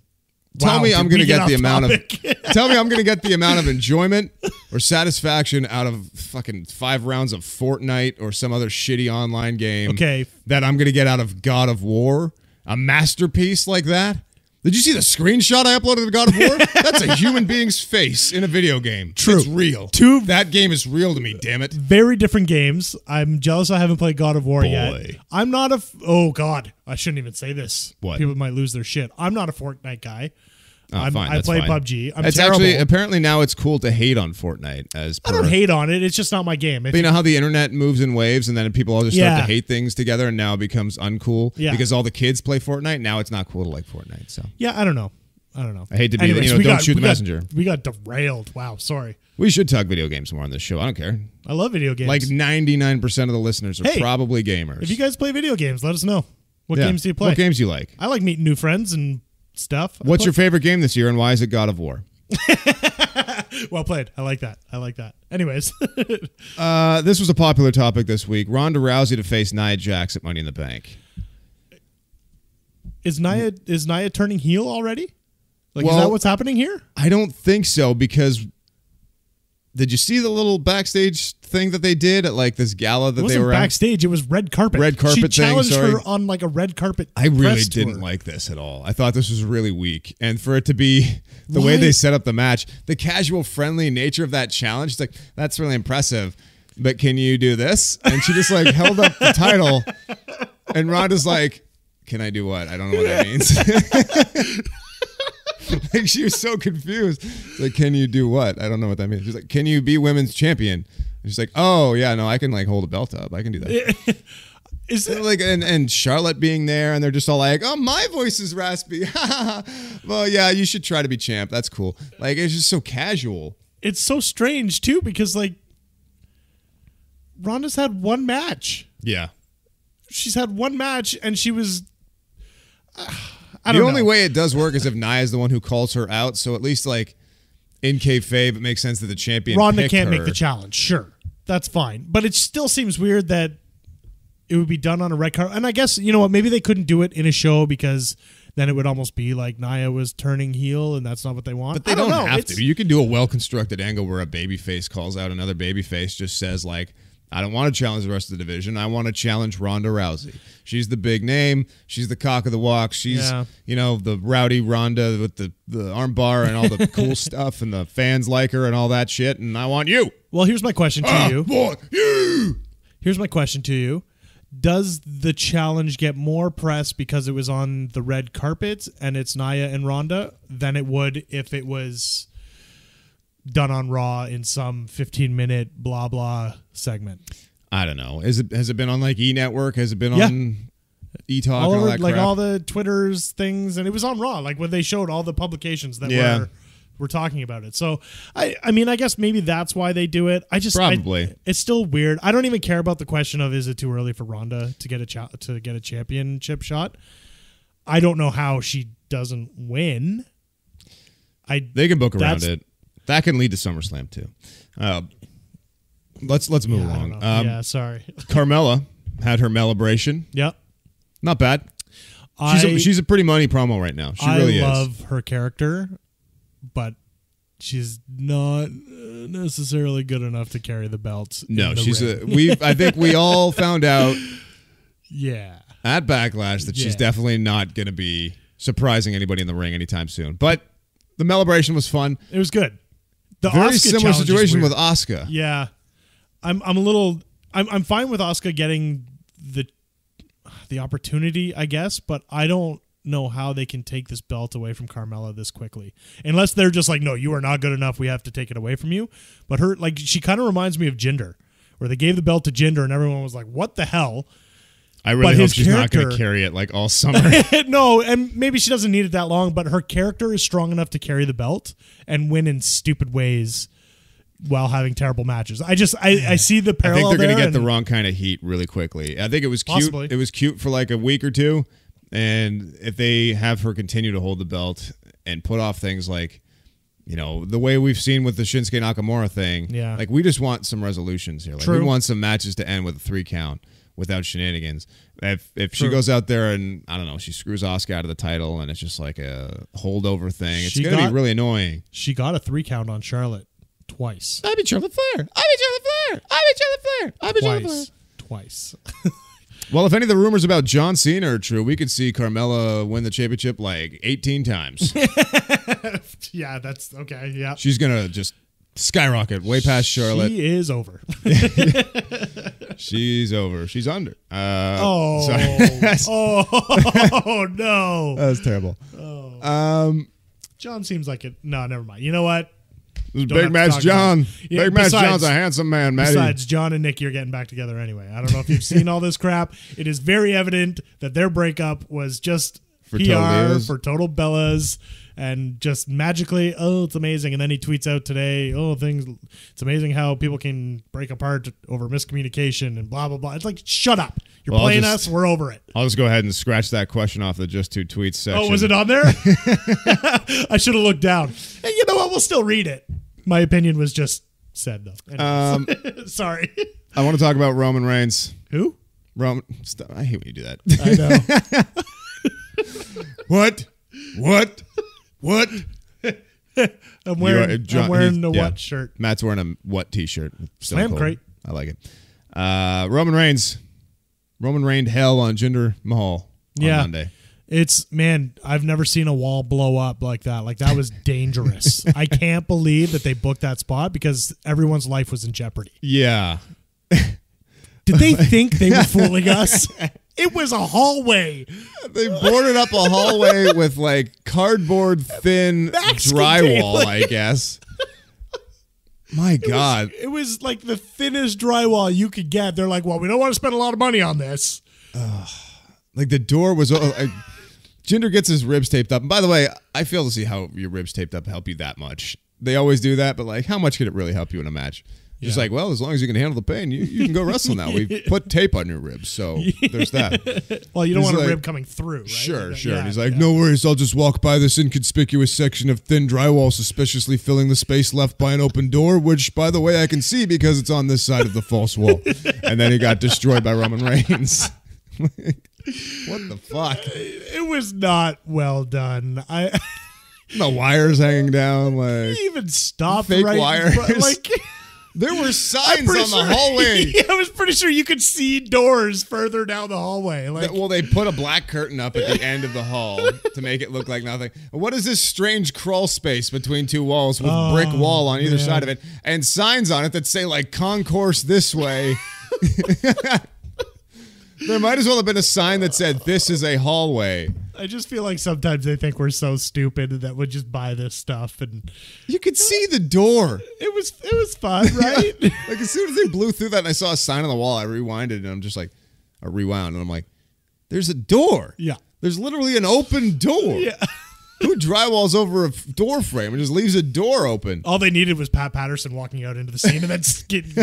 Tell me I'm going to get the amount of Tell me I'm going to get the amount of enjoyment enjoyment or satisfaction out of fucking 5 rounds of Fortnite or some other shitty online game that I'm going to get out of God of War. A masterpiece like that. Did you see the screenshot I uploaded of God of War? That's a human being's face in a video game. True. It's real. That game is real to me, damn it. Very different games. I'm jealous I haven't played God of War yet. I'm not oh, God. I shouldn't even say this. What? People might lose their shit. I'm not a Fortnite guy. Oh, fine, I play fine. PUBG. It's terrible. actually, apparently now it's cool to hate on Fortnite. I don't hate on it. It's just not my game. But you know how the internet moves in waves and then people all just start to hate things together and now it becomes uncool because all the kids play Fortnite. Now it's not cool to like Fortnite. So yeah, I don't know. I hate to be, don't shoot the messenger. We got derailed. Wow, sorry. We should talk video games more on this show. I don't care. I love video games. Like 99% of the listeners are probably gamers. If you guys play video games, let us know. What games do you play? What games do you like? I like meeting new friends and stuff. What's your favorite game this year and why is it God of War? Well played. I like that. Anyways. This was a popular topic this week. Ronda Rousey to face Nia Jax at Money in the Bank. Is Nia turning heel already? Is that what's happening here? I don't think so because did you see the little backstage thing that they did at like this gala that they were backstage? It was red carpet. Red carpet she challenged thing. her on like a red carpet. I really didn't like this at all. I thought this was really weak, and for it to be the way they set up the match, the casual, friendly nature of that challenge, it's like that's really impressive. But can you do this? And she just like held up the title, and Ronda's like, "Can I do what? I don't know what that means." Like she was so confused. Like, can you do what? I don't know what that means. She's like, can you be women's champion? And she's like, oh yeah, no, I can like hold a belt up. I can do that. Is it like and Charlotte being there and they're just all like, oh, my voice is raspy. Well, yeah, you should try to be champ. That's cool. Like it's just so casual. It's so strange too because like Ronda's had one match. Yeah, she's had one match and she was. The only way it does work is if Nia is the one who calls her out. So at least like in kayfabe, it makes sense that the champion Ronda can't make the challenge. Sure, that's fine. But it still seems weird that it would be done on a red carpet. And I guess, you know what, maybe they couldn't do it in a show because then it would almost be like Nia was turning heel and that's not what they want. But they don't have to. You can do a well-constructed angle where a babyface calls out another babyface, just says like, I don't want to challenge the rest of the division. I want to challenge Ronda Rousey. She's the big name. She's the cock of the walk. She's, the rowdy Ronda with the arm bar and all the cool stuff, and the fans like her and all that shit, and I want you. Well, here's my question to you. Want you. Here's my question to you. Does the challenge get more press because it was on the red carpet and it's Nia and Ronda than it would if it was done on Raw in some 15-minute blah blah segment? I don't know. Has it been on like E Network? Has it been on E Talk and all that like crap? all the Twitters things, and it was on Raw, like when they showed all the publications that were talking about it. So I mean, I guess maybe that's why they do it. Probably it's still weird. I don't even care about the question of is it too early for Ronda to get a championship shot. I don't know how she doesn't win. They can book around it. That can lead to SummerSlam too. Let's move along. Sorry. Carmella had her celebration. Yep. Not bad. She's a pretty money promo right now. She really is. I love her character, but she's not necessarily good enough to carry the belts. No, ring. I think we all found out at Backlash that she's definitely not going to be surprising anybody in the ring anytime soon. But the celebration was fun. It was good. The Very Asuka similar situation with Asuka. Yeah. I'm fine with Asuka getting the opportunity, I guess, but I don't know how they can take this belt away from Carmella this quickly. Unless they're just like, no, you are not good enough. We have to take it away from you. But she kind of reminds me of Jinder, where they gave the belt to Jinder and everyone was like, what the hell? I really hope she's not going to carry it like all summer. No, and maybe she doesn't need it that long, but her character is strong enough to carry the belt and win in stupid ways while having terrible matches. I see the parallel. I think they're going to get the wrong kind of heat really quickly. I think it was cute. Possibly. It was cute for like a week or two, and if they have her continue to hold the belt and put off things like, the way we've seen with the Shinsuke Nakamura thing, like we just want some resolutions here. Like we want some matches to end with a 3 count without shenanigans. If she goes out there and, I don't know, she screws Asuka out of the title and it's just like a holdover thing, it's going to be really annoying. She got a 3 count on Charlotte. Twice. I beat Charlotte Flair. Twice. Well, if any of the rumors about John Cena are true, we could see Carmella win the championship like 18 times. Yeah, that's okay. Yeah. She's going to just skyrocket way past Charlotte. She is over. She's over. She's under. Sorry. Oh, no. That was terrible. John seems like it. No, never mind. You know what? Big Match John. Big Match John's a handsome man, Matty. Besides, John and Nikki are getting back together anyway. I don't know if you've seen all this crap. It is very evident that their breakup was just for PR for Total Bellas, and just magically, it's amazing. And then he tweets out today, it's amazing how people can break apart over miscommunication and blah, blah, blah. It's like, shut up. You're playing us. We're over it. I'll just go ahead and scratch that question off the Just Two Tweets section. Oh, was it on there? I should have looked down. Hey, you know what? We'll still read it. My opinion was just said, though. Sorry. I want to talk about Roman Reigns. Who? Roman. Stop. I hate when you do that. I know. What? I'm wearing the what shirt. Matt's wearing a what t-shirt. Slam crate. I like it. Roman Reigns. Roman reigned hell on Jinder Mahal on Monday. I've never seen a wall blow up like that. Like, that was dangerous. I can't believe that they booked that spot because everyone's life was in jeopardy. Yeah. Did they think they were fooling us? It was a hallway. They boarded up a hallway with like cardboard thin drywall, I guess. My God. It was like the thinnest drywall you could get. They're like, well, we don't want to spend a lot of money on this. Like the door was... Jinder gets his ribs taped up. And by the way, I fail to see how your ribs taped up help you that much. They always do that, but like, how much could it really help you in a match? Just like, well, as long as you can handle the pain, you can go wrestle now. We put tape on your ribs, so there's that. Well, you don't want a rib coming through, right? Sure. And he's like, no worries, I'll just walk by this inconspicuous section of thin drywall suspiciously filling the space left by an open door, which, by the way, I can see because it's on this side of the false wall. And then he got destroyed by Roman Reigns. What the fuck? It was not well done. The wires hanging down, like he even stopped fake right wires. Like there were signs on the hallway. Yeah, I was pretty sure you could see doors further down the hallway. Like, well, they put a black curtain up at the end of the hall to make it look like nothing. What is this strange crawl space between two walls with brick wall on either side of it and signs on it that say like concourse this way? There might as well have been a sign that said, this is a hallway. I just feel like sometimes they think we're so stupid that we'll just buy this stuff. And you could see the door. It was fun, right? Like as soon as they blew through that and I saw a sign on the wall, I rewinded and I'm just like, I rewound and I'm like, there's a door. Yeah. There's literally an open door. Yeah. Who drywalls over a door frame and just leaves a door open? All they needed was Pat Patterson walking out into the scene and then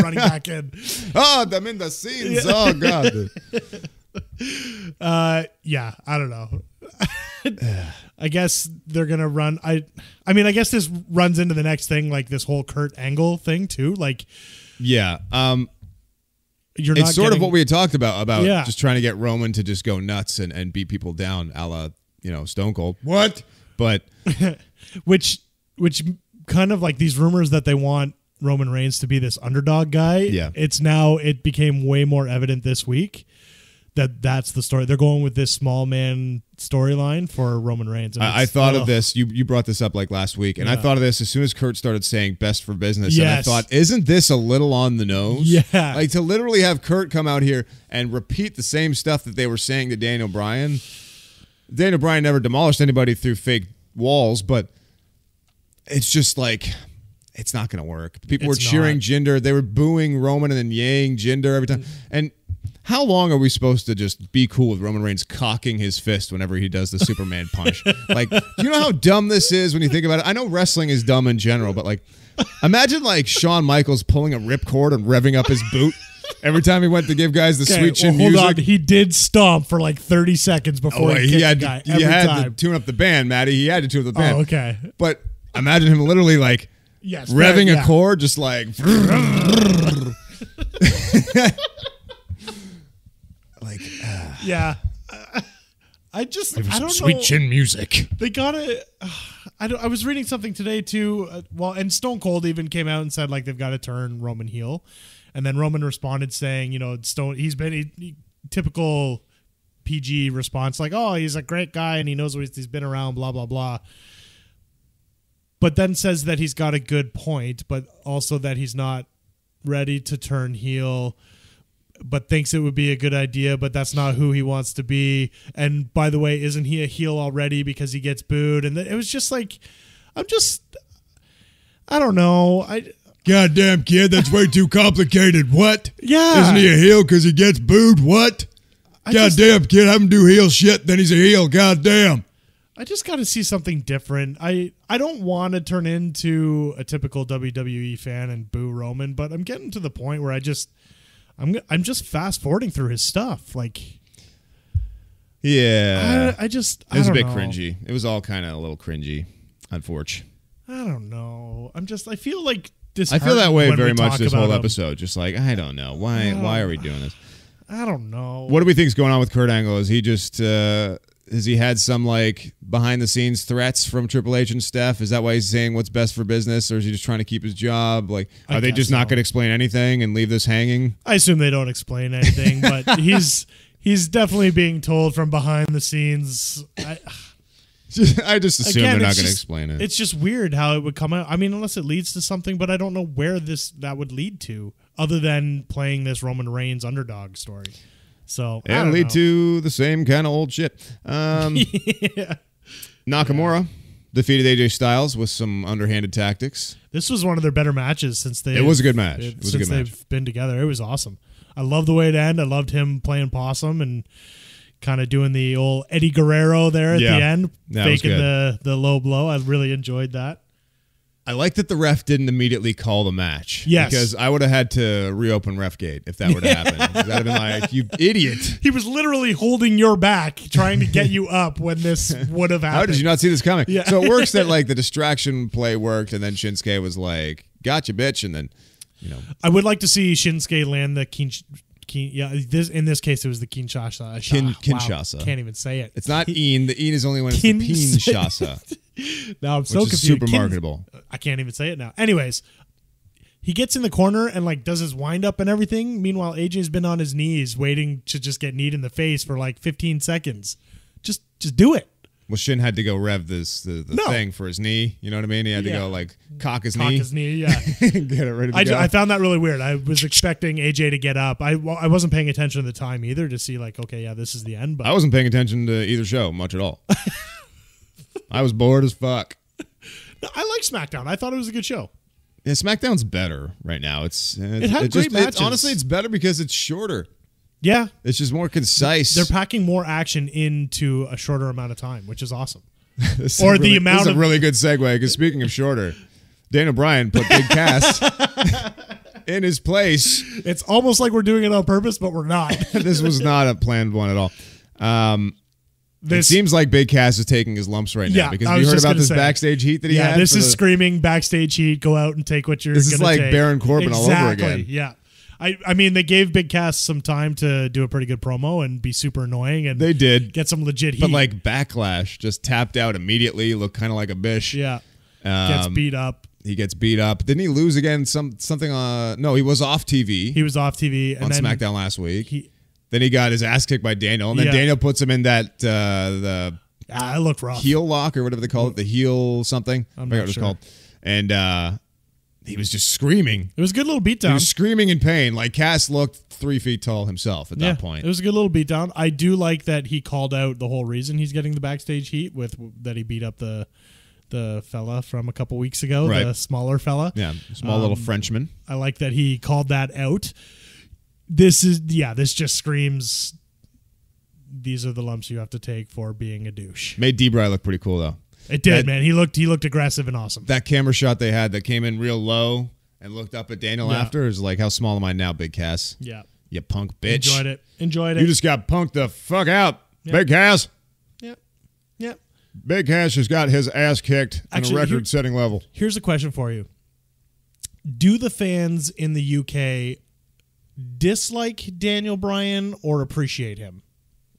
running back in. Oh, I'm in the scenes. Yeah. Oh, God. Yeah, I don't know. I guess they're going to run. I mean, I guess this runs into the next thing, like this whole Kurt Angle thing, too. Like, yeah. you're It's not sort of getting- what we had talked about Yeah. just trying to get Roman to just go nuts and beat people down, a la, Stone Cold. What? But which kind of like these rumors that they want Roman Reigns to be this underdog guy. Yeah. It became way more evident this week that's the story. They're going with this small man storyline for Roman Reigns. And I thought of this. You brought this up like last week, and I thought of this as soon as Kurt started saying "best for business," and I thought, isn't this a little on the nose? Yeah, like to literally have Kurt come out here and repeat the same stuff that they were saying to Daniel Bryan. Daniel Bryan never demolished anybody through fake walls, but it's just like it's not going to work. People were cheering Jinder. They were booing Roman and then yaying Jinder every time. And how long are we supposed to just be cool with Roman Reigns cocking his fist whenever he does the Superman punch? Like, do you know how dumb this is when you think about it? I know wrestling is dumb in general, but like, imagine like Shawn Michaels pulling a ripcord and revving up his boot every time he went to give guys the sweet chin hold music. on. He did stomp for like 30 seconds before he kicked the guy. He had to tune up the band, Matty. He had to tune up the band. Oh, okay. But imagine him literally like revving a chord, just like. Yeah. I don't know. Sweet chin music. They gotta. I was reading something today too. And Stone Cold even came out and said like they've got to turn Roman heel, and then Roman responded saying, he's been typical PG response like, oh, he's a great guy and he knows what he's been around, blah blah blah. But then says that he's got a good point, but also that he's not ready to turn heel, but thinks it would be a good idea, but that's not who he wants to be. And by the way, isn't he a heel already because he gets booed? And it was just like, I don't know. Goddamn kid, that's way too complicated. What? Yeah. Isn't he a heel because he gets booed? What? Goddamn kid, have him do heel shit, then he's a heel. Goddamn. I just got to see something different. I don't want to turn into a typical WWE fan and boo Roman, but I'm getting to the point where I'm just fast forwarding through his stuff. Like, yeah, it was a bit cringy. It was all kind of a little cringy, unfortunately. I don't know. I feel like I feel that way very much this whole episode. Just like, I don't know. Why are we doing this? I don't know. What do we think is going on with Kurt Angle? Is he just has he had some like behind the scenes threats from Triple H and Steph? Is that why he's saying what's best for business, or is he just trying to keep his job? Like, are they just not going to explain anything and leave this hanging? I assume they don't explain anything, but he's definitely being told from behind the scenes. I just assume they're not going to explain it. It's just weird how it would come out. I mean, unless it leads to something, but I don't know where that would lead to, other than playing this Roman Reigns underdog story. So and lead to the same kind of old shit. Yeah. Nakamura defeated AJ Styles with some underhanded tactics. This was one of their better matches since they. It was a good match. It was a good match. They've been together. It was awesome. I love the way it ended. I loved him playing possum and kind of doing the old Eddie Guerrero there at the end, faking the low blow. I really enjoyed that. I like that the ref didn't immediately call the match. Yes. Because I would have had to reopen Refgate if that were to happen. That would have been like, you idiot. He was literally holding your back, trying to get you up when this would have happened. How did you not see this coming? Yeah. So it works that like the distraction play worked, and then Shinsuke was like, gotcha, bitch. And then, I would like to see Shinsuke land the in this case, it was the Kinshasa. Kinshasa. Wow, can't even say it. It's not Een. The Een is only when it's the Kinshasa. Now I'm so which confused. Is super marketable. I can't even say it now. Anyways, he gets in the corner and like does his wind up and everything. Meanwhile, AJ's been on his knees waiting to just get kneed in the face for like 15 seconds. Just do it. Well, Shin had to go rev the thing for his knee. You know what I mean? He had to go like cock his knee. Yeah. Get it ready to go. I found that really weird. I was expecting AJ to get up. I wasn't paying attention to the time either to see like, okay, yeah, this is the end. But I wasn't paying attention to either show much at all. I was bored as fuck. I like SmackDown. I thought it was a good show. Yeah, SmackDown's better right now. It had great matches. Honestly, it's better because it's shorter. Yeah. It's just more concise. They're packing more action into a shorter amount of time, which is awesome. This is a really good segue, because speaking of shorter, Daniel Bryan put Big Cass in his place. It's almost like we're doing it on purpose, but we're not. This was not a planned one at all. It seems like Big Cass is taking his lumps right now, because you heard about this backstage heat that he had? This is screaming backstage heat. Go out and take what you're going to take. This is like Baron Corbin all over again. Yeah. I mean, they gave Big Cass some time to do a pretty good promo and be super annoying, and They did. get some legit heat. But like Backlash just tapped out immediately, looked kind of like a bish. yeah, gets beat up. He gets beat up. Didn't he lose again? Something. No, he was off TV. He was off TV and on then SmackDown last week. Then he got his ass kicked by Daniel, and then Daniel puts him in that the it looked rough. heel lock or whatever they call it, the heel something. I'm I forgot not what it's sure. called. And he was just screaming. It was a good little He beatdown. was screaming in pain. Like Cass looked 3 feet tall himself at that point. It was a good little beatdown. I do like that he called out the whole reason he's getting the backstage heat with that he beat up the fella from a couple weeks ago, Right. the smaller fella. Yeah, small little Frenchman. I like that he called that out. This just screams, these are the lumps you have to take for being a douche. Made D-Bry look pretty cool though. It did, man. He looked aggressive and awesome. That camera shot they had that came in real low and looked up at Daniel Yeah. after is like, how small am I now, Big Cass? Yeah. You punk bitch. Enjoyed it. You just got punked the fuck out, Yep. Big Cass. Yep. Big Cass just got his ass kicked Actually, on a record-setting level. Here's a question for you. Do the fans in the UK dislike Daniel Bryan or appreciate him?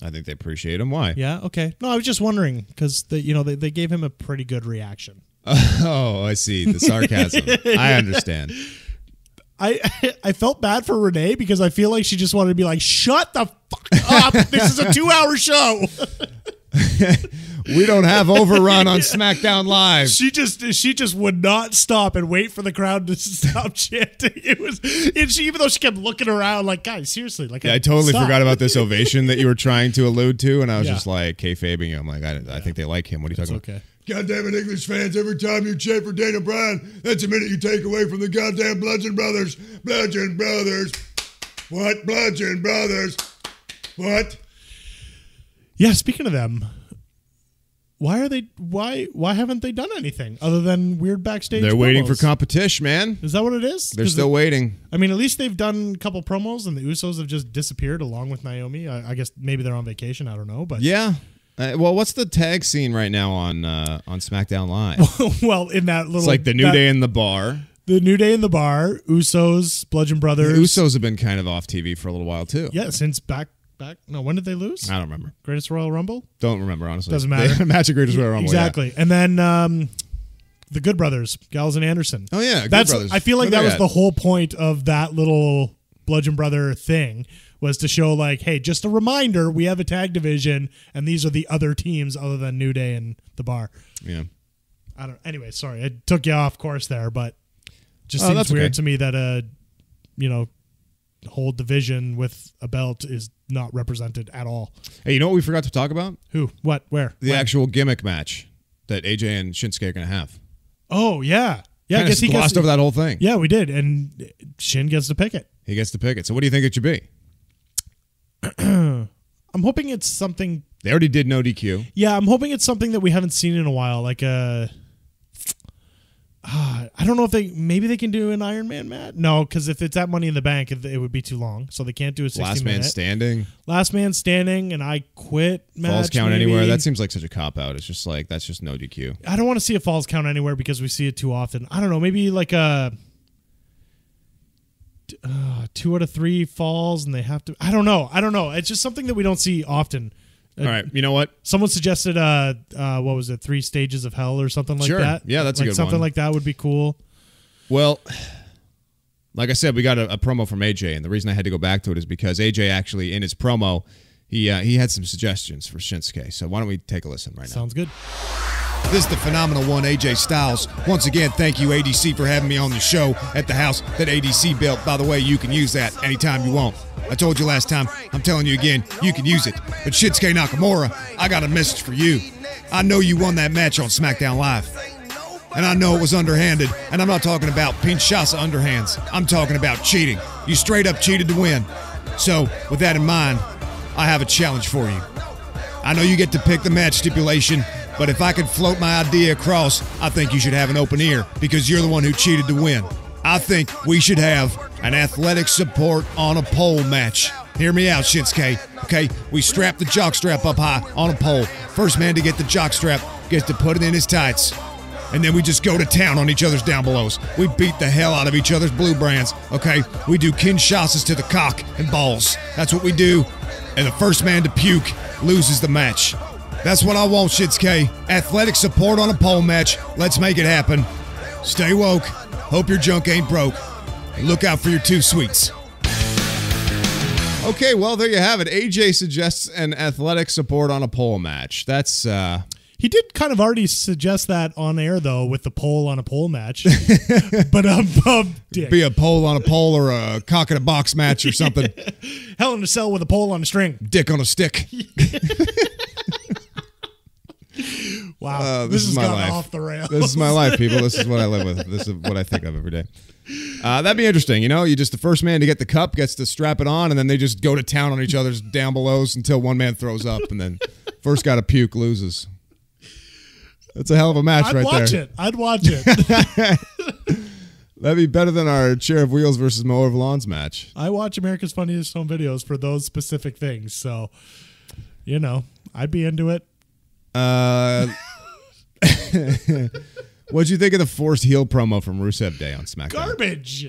I think they appreciate him. Why? Yeah, okay. No, I was just wondering because they gave him a pretty good reaction. Oh, I see. The sarcasm. I understand. I felt bad for Renee because I feel like she just wanted to be like, shut the fuck up. This is a 2-hour show. We don't have overrun on SmackDown Live. She just would not stop and wait for the crowd to stop chanting. Even though she kept looking around like, guys, seriously, like, Yeah, I totally stop. forgot about this ovation that you were trying to allude to, and I was Yeah. just like kayfabing you. I'm like, I think they like him. What are you talking about? Okay. God damn it, English fans, every time you chant for Daniel Bryan, that's a minute you take away from the goddamn Bludgeon Brothers. Bludgeon Brothers. What? Bludgeon Brothers. What? Yeah, speaking of them, why haven't they done anything other than weird backstage They're waiting for promos? competition, man. Is that what it is? They're still waiting. I mean, at least they've done a couple promos, and the Usos have just disappeared along with Naomi. I guess maybe they're on vacation. I don't know, but Yeah. Well, what's the tag scene right now on SmackDown Live? well, in that little, It's like the New Day in the bar. the New Day in the bar, Usos, Bludgeon Brothers. The Usos have been kind of off TV for a little while too. Yeah, since back. No, when did they lose? I don't remember. Greatest Royal Rumble? Don't remember, honestly. Doesn't matter. Match of Greatest Royal Rumble. Exactly. And then the Good Brothers, Gallows and Anderson. Oh yeah, Good That's. Brothers. I feel like Look that at was the whole point of that little Bludgeon Brother thing, was to show like, hey, just a reminder, we have a tag division, and these are the other teams other than New Day and the Bar. Yeah. I don't. Anyway, sorry, I took you off course there, but just Oh, seems that's weird okay. to me that a whole division with a belt is not represented at all. Hey, you know what we forgot to talk about? Who? What? Where? The When? actual gimmick match that AJ and Shinsuke are going to have. Oh yeah, yeah. I Kinda guess he glossed gets over that whole thing. Yeah, we did, and Shin gets to pick it. He gets to pick it. So what do you think it should be? I'm hoping it's something. They already did no DQ. Yeah, I'm hoping it's something that we haven't seen in a while, like a. I don't know if maybe they can do an Iron Man match. No, because if it's at Money in the Bank, it would be too long, so they can't do a 60 Last minute. man standing. Last man standing, and I quit match. Falls count maybe. anywhere. That seems like such a cop out. It's just like that's just no DQ. I don't want to see a falls count anywhere because we see it too often. I don't know. Maybe like a 2 out of 3 falls, and they have to. I don't know. It's just something that we don't see often. All right, you know what? Someone suggested what was it, 3 stages of hell or something like Sure. that. Yeah, that's a like good something one. like that would be cool. Well, like I said, we got a promo from AJ, and the reason I had to go back to it is because AJ actually in his promo, he had some suggestions for Shinsuke. So why don't we take a listen right now? Sounds good. This is the phenomenal one, AJ Styles. Once again, thank you, ADC, for having me on the show at the house that ADC built. By the way, you can use that anytime you want. I told you last time, I'm telling you again, you can use it. But Shinsuke Nakamura, I got a message for you. I know you won that match on SmackDown Live. And I know it was underhanded, and I'm not talking about Pinchasa underhands. I'm talking about cheating. You straight up cheated to win. So, with that in mind, I have a challenge for you. I know you get to pick the match stipulation, but if I could float my idea across, I think you should have an open ear because you're the one who cheated to win. I think we should have an athletic support on a pole match. Hear me out, Shinsuke. Okay, we strap the jockstrap up high on a pole. First man to get the jockstrap gets to put it in his tights. and then we just go to town on each other's down belows. We beat the hell out of each other's blue brands, okay? We do Kinshasas to the cock and balls. That's what we do. And the first man to puke loses the match. That's what I want, Shitsuke. Athletic support on a pole match. Let's make it happen. Stay woke. Hope your junk ain't broke. And look out for your 2 sweets. Okay, well, there you have it. AJ suggests an athletic support on a pole match. That's, He did kind of already suggest that on air, though, with the pole on a pole match. But, dick. Be a pole on a pole or a cock in a box match or something. Hell in a cell with a pole on a string. Dick on a stick. Wow, this has my gone life. off the rails. This is my life, people. This is what I live with. This is what I think of every day. That'd be interesting. You know, you just the first man to get the cup gets to strap it on, and then they just go to town on each other's down belows until one man throws up, and then first guy to puke loses. That's a hell of a match I'd right watch there. it. I'd watch it. That'd be better than our Chair of Wheels versus Mower of Lawns match. I watch America's Funniest Home Videos for those specific things, so you know, I'd be into it. What'd you think of the forced heel promo from Rusev Day on SmackDown? Garbage.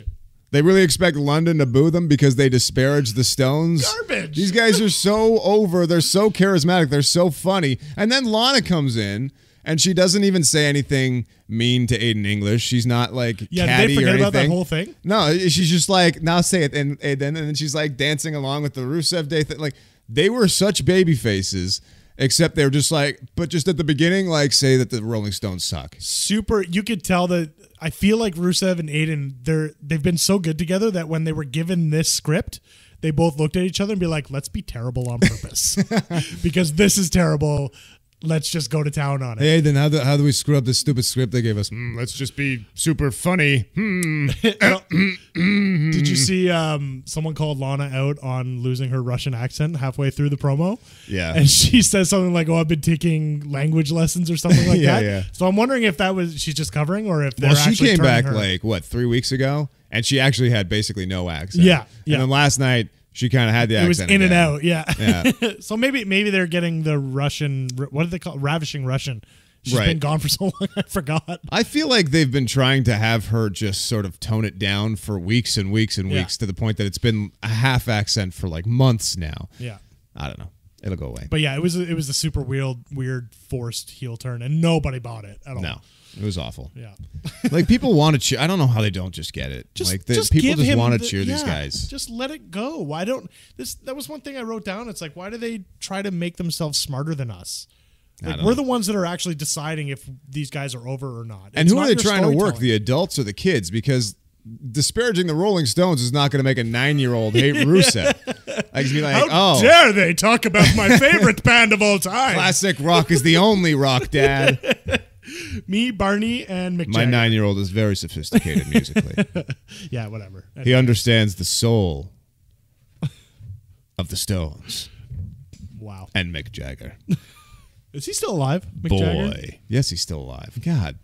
They really expect London to boo them because they disparage the Stones? Garbage. These guys are so over. They're so charismatic. They're so funny. And then Lana comes in, and she doesn't even say anything mean to Aiden English. She's not like Did catty they forget or anything. about that whole thing? No, she's just like, now say it. And then she's like dancing along with the Rusev Day thing. Like, they were such baby faces. Except they were just like, but just at the beginning, like, say that the Rolling Stones suck. Super. You could tell that. I feel like Rusev and Aiden, they've been so good together that when they were given this script, they both looked at each other and be like, let's be terrible on purpose. Because this is terrible. Let's just go to town on it. Hey, then how do we screw up this stupid script they gave us? Let's just be super funny. Did you see someone called Lana out on losing her Russian accent halfway through the promo? Yeah. And she says something like, oh, I've been taking language lessons or something like that. Yeah. So I'm wondering if that was she's just covering or if they're Well, she actually came turning back her. like, what, 3 weeks ago? And she actually had basically no accent. Yeah. And then last night, she kind of had the accent. It was in and again. out, yeah. Yeah. So maybe they're getting the Russian, what do they call it? Ravishing Russian. She's Right. been gone for so long, I forgot. I feel like they've been trying to have her just sort of tone it down for weeks and weeks and weeks to the point that it's been a half accent for like months now. Yeah. I don't know. It'll go away. But yeah, it was a super weird forced heel turn, and nobody bought it at all. No. It was awful. Yeah. Like, people want to cheer. I don't know how they don't just get it. Like, people give just him want to the- cheer these yeah, guys. Just let it go. Why don't that was one thing I wrote down. It's like, why do they try to make themselves smarter than us? Like, we're the ones that are actually deciding if these guys are over or not. And It's who are not they your trying to work, storytelling. the adults or the kids? Because disparaging the Rolling Stones is not going to make a 9-year-old hate Rusev. I can be like, How oh, dare they talk about my favorite band of all time? classic rock is the only rock, Dad. Me, Barney, and Mick My Jagger. 9-year-old is very sophisticated musically. Yeah, whatever. He understands the soul of the Stones Wow. and Mick Jagger. Is he still alive, Mick Boy. Jagger? Yes, he's still alive. God.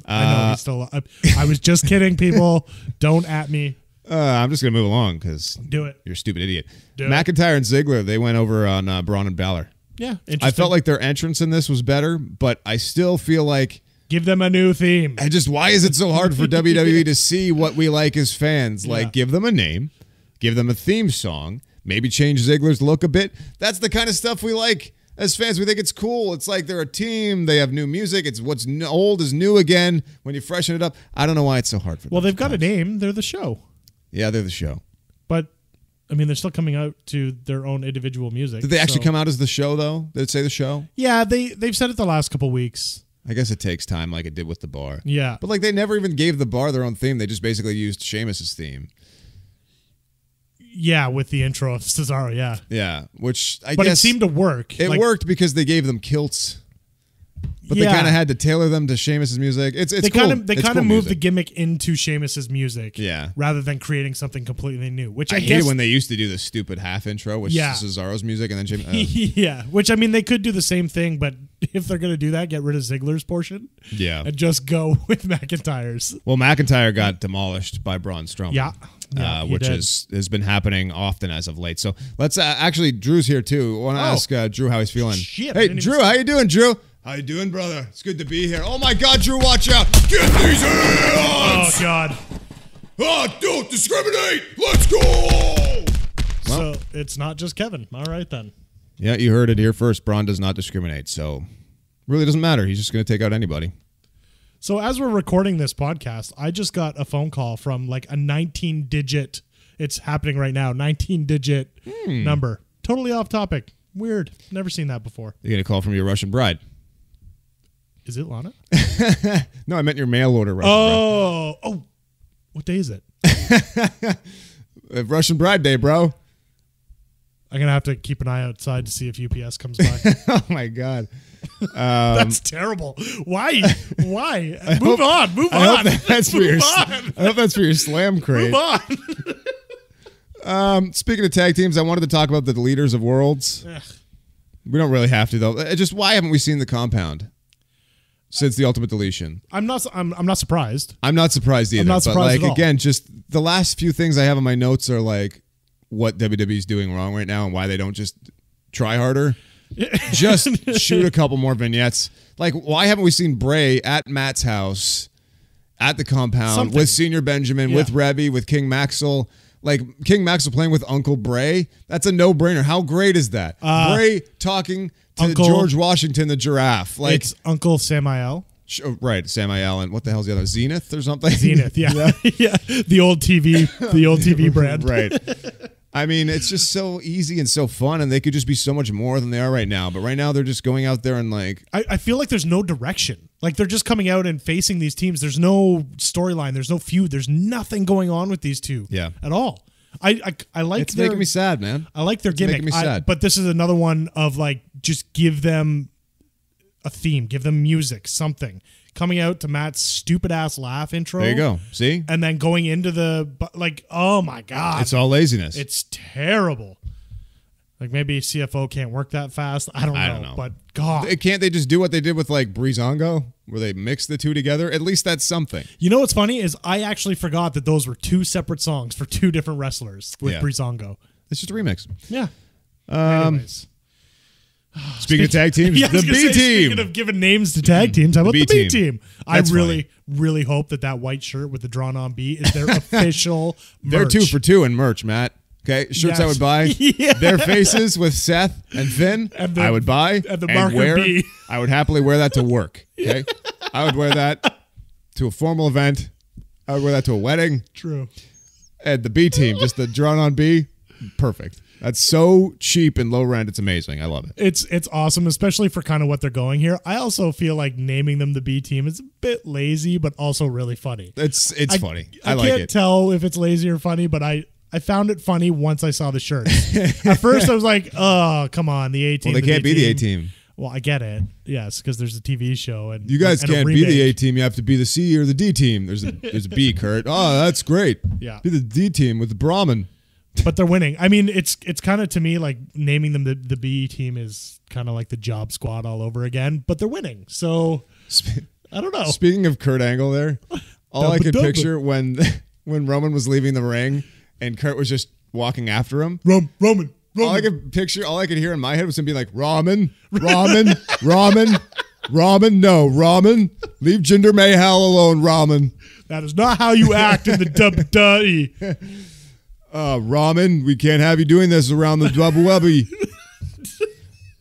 I know he's still alive. I was just kidding, people. Don't at me. I'm just going to move along because Do it. you're a stupid idiot. Do it. McIntyre and Ziggler, they went over on Braun and Balor. Yeah, I interesting. felt like their entrance in this was better, but I still feel like Give them a new theme. why is it so hard for WWE to see what we like as fans? Like, give them a name, give them a theme song, maybe change Ziggler's look a bit. That's the kind of stuff we like as fans. We think it's cool. It's like they're a team. They have new music. It's what's old is new again when you freshen it up. I don't know why it's so hard for them. Well, they've got a name. They're the show. Yeah, they're the show. But, I mean, they're still coming out to their own individual music. Did they actually so- come out as the show, though? Did it say the show? Yeah, they've said it the last couple weeks. I guess it takes time like it did with the bar. Yeah. But like they never even gave the bar their own theme. They just basically used Sheamus's theme. Yeah, with the intro of Cesaro, yeah. Yeah, which I But guess it seemed to work. it Like, worked because they gave them kilts. But they Yeah. kind of had to tailor them to Sheamus's music. It's They cool. kind of It's cool moved the music. gimmick into Sheamus's music, Yeah. rather than creating something completely new. Which I I hate guess, it when they used to do the stupid half intro, which Yeah. is Cesaro's music, and then Sheamus. yeah. Which I mean, they could do the same thing, but if they're gonna do that, get rid of Ziggler's portion Yeah. and just go with McIntyre's. Well, McIntyre got demolished by Braun Strowman. Yeah, he which did. has been happening often as of late. So let's actually, Drew's here too. I want to ask Drew how he's feeling. Shit, I Hey, didn't Drew, even- how you doing, Drew? How you doing, brother? It's good to be here. Oh my God, Drew, watch out! Get these hands! Oh God. Don't discriminate! Let's go! So it's not just Kevin. All right then. Yeah, you heard it here first. Braun does not discriminate, so really doesn't matter. He's just going to take out anybody. So as we're recording this podcast, I just got a phone call from like a 19-digit. It's happening right now. 19-digit number. Totally off topic. Weird. Never seen that before. You're going to call from your Russian bride. Is it Lana? No, I meant your mail order Russian bride. Oh. What day is it? Russian bride day, bro. I'm going to have to keep an eye outside to see if UPS comes back. Oh, my God. That's terrible. Why? Move on. I hope that's for your slam crate. Move on. Speaking of tag teams, I wanted to talk about the leaders of worlds. Ugh. We don't really have to, though. Just why haven't we seen the compound since the Ultimate Deletion? I'm not surprised. I'm not surprised either. I'm not surprised but at all. again, just the last few things I have on my notes are like what WWE's doing wrong right now and why they don't just try harder. Just shoot a couple more vignettes. Like, why haven't we seen Bray at Matt's house at the compound with Senior Benjamin, with Revy, with King Maxwell? Like, King Maxwell playing with Uncle Bray? That's a no-brainer. How great is that? Bray talking to George Washington, the giraffe. Like, it's Uncle Samael. Right, Samael, and what the hell's the other? Zenith or something? Zenith, yeah. Yeah. The old TV brand. Right. I mean, it's just so easy and so fun, and they could just be so much more than they are right now. But right now, they're just going out there and like... I feel like there's no direction. Like, they're just coming out and facing these teams. There's no storyline. There's no feud. There's nothing going on with these two at all. I like it's making me sad, man. I like their gimmick. Making me sad. But this is another one of like, just give them a theme. Give them music, something. Coming out to Matt's stupid ass laugh intro. There you go. See? And then going into the, like, oh my God. It's all laziness. It's terrible. Like, maybe CFO can't work that fast. I don't know. But God. Can't they just do what they did with like Breezango, where they mix the two together? At least that's something. You know what's funny is I actually forgot that those were two separate songs for two different wrestlers with Breezango. It's just a remix. Yeah. Anyways. Speaking of tag teams, the B team. Speaking of giving names to tag teams, how about the B team? I really hope that white shirt with the drawn-on B is their official merch. They're 2 for 2 in merch, Matt. Okay, shirts I would buy. Their faces with Seth and Finn, I would buy and the marker wear. B. I would happily wear that to work. Okay, I would wear that to a formal event. I would wear that to a wedding. True. And the B team, just the drawn-on B, perfect. That's so cheap and low rent. It's amazing. I love it. It's awesome, especially for kind of what they're going here. I also feel like naming them the B team is a bit lazy, but also really funny. It's funny. I like it. I can't tell if it's lazy or funny, but I found it funny once I saw the shirt. At first, I was like, "Oh, come on, the A team." Well, they can't be the A team. Well, I get it. Yes, because there's a TV show, and you guys can't be the A team. You have to be the C or the D team. There's a B, Kurt. Oh, that's great. Yeah, be the D team with the Brahmin. But they're winning. I mean, it's kind of, to me, like naming them the B team is kind of like the Job Squad all over again. But they're winning, so I don't know. Speaking of Kurt Angle, there, all I could picture when Roman was leaving the ring and Kurt was just walking after him. Roman. All I could hear in my head was him being like, Ramen, no, Ramen, leave Jinder Mahal alone, Ramen. That is not how you act in the WWE. Ramen, we can't have you doing this around the WWE.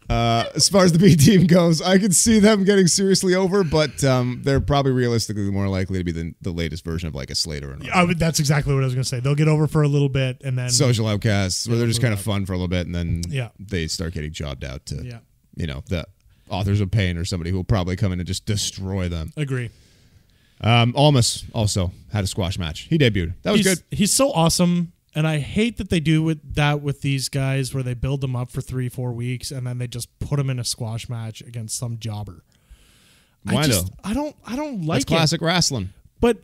As far as the B team goes, I could see them getting seriously over, but they're probably realistically more likely to be the latest version of like a Slater. And that's exactly what I was going to say. They'll get over for a little bit, and then social outcasts, where they're just kind of fun for a little bit, and then they start getting jobbed out to the authors of pain or somebody who will probably come in and just destroy them. Agree. Almas also had a squash match. He debuted. That was good. He's so awesome. And I hate that they do with these guys where they build them up for 3-4 weeks and then they just put them in a squash match against some jobber. Why though? I don't like That's classic wrestling. But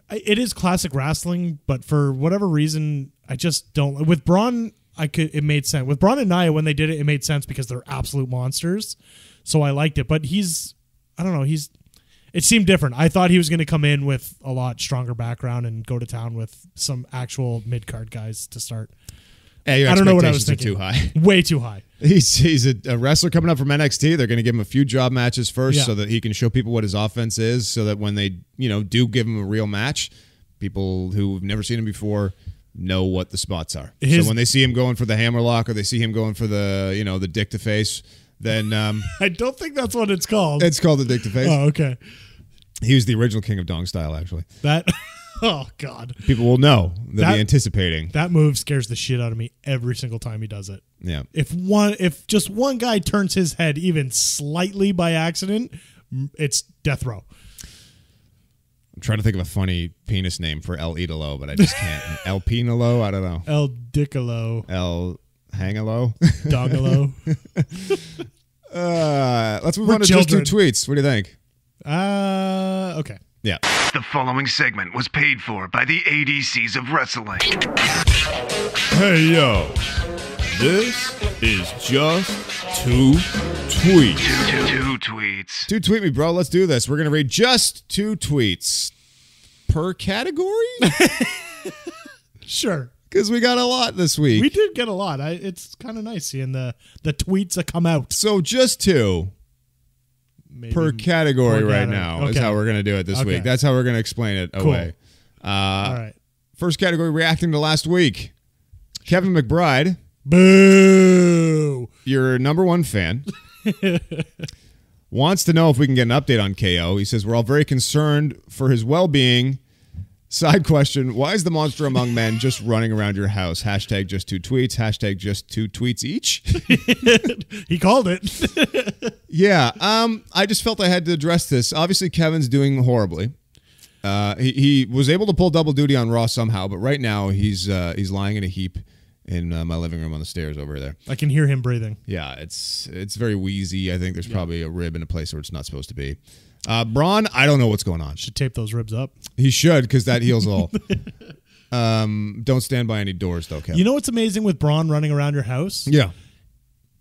it is classic wrestling. But for whatever reason, I just don't. With Braun, it made sense. With Braun and Nia, when they did it, it made sense because they're absolute monsters. So I liked it. But I don't know. It seemed different. I thought he was going to come in with a lot stronger background and go to town with some actual mid-card guys to start. Yeah, your I don't know what I was expectations thinking. are too high. Way too high. He's a wrestler coming up from NXT. They're going to give him a few job matches first Yeah. so that he can show people what his offense is, so that when they, do give him a real match, people who've never seen him before know what the spots are. So when they see him going for the hammerlock or they see him going for the, the dick to face, then I don't think that's what it's called. it's called the dick to face. Oh, okay. He was the original king of Dong Style, actually. That. Oh God. People will know. They'll be anticipating. That move scares the shit out of me every single time he does it. Yeah. If just one guy turns his head even slightly by accident, it's death row. I'm trying to think of a funny penis name for El Idolo, but I just can't. El Pinolo? I don't know. El Dicolo. El Hangalo? Dongalo. Let's move We're on to children. just 2 tweets. What do you think? Okay. Yeah. The following segment was paid for by the ADCs of wrestling. Hey, yo. This is just 2 tweets. Two tweets. 2 tweet me, bro. Let's do this. We're going to read just 2 tweets per category? Sure. Because we got a lot this week. We did get a lot. It's kind of nice seeing the tweets that come out. So just 2 Maybe per category per right category. now is Okay. how we're going to do it this Okay. week. That's how we're going to explain it Cool. away. All right. First category, reacting to last week. Kevin McBride, Boo. your number 1 fan, wants to know if we can get an update on KO. He says, we're all very concerned for his well-being. Side question, why is the monster among men just running around your house? Hashtag just 2 tweets. Hashtag just 2 tweets each. He called it. Yeah, I just felt I had to address this. Obviously, Kevin's doing horribly. He was able to pull double duty on Raw somehow, but right now he's lying in a heap in my living room on the stairs over there. I can hear him breathing. Yeah, it's very wheezy. I think there's probably a rib in a place where it's not supposed to be. Braun, I don't know what's going on. Should tape those ribs up. He should, because that heals all. Don't stand by any doors, though, Kevin. You know what's amazing with Braun running around your house? Yeah,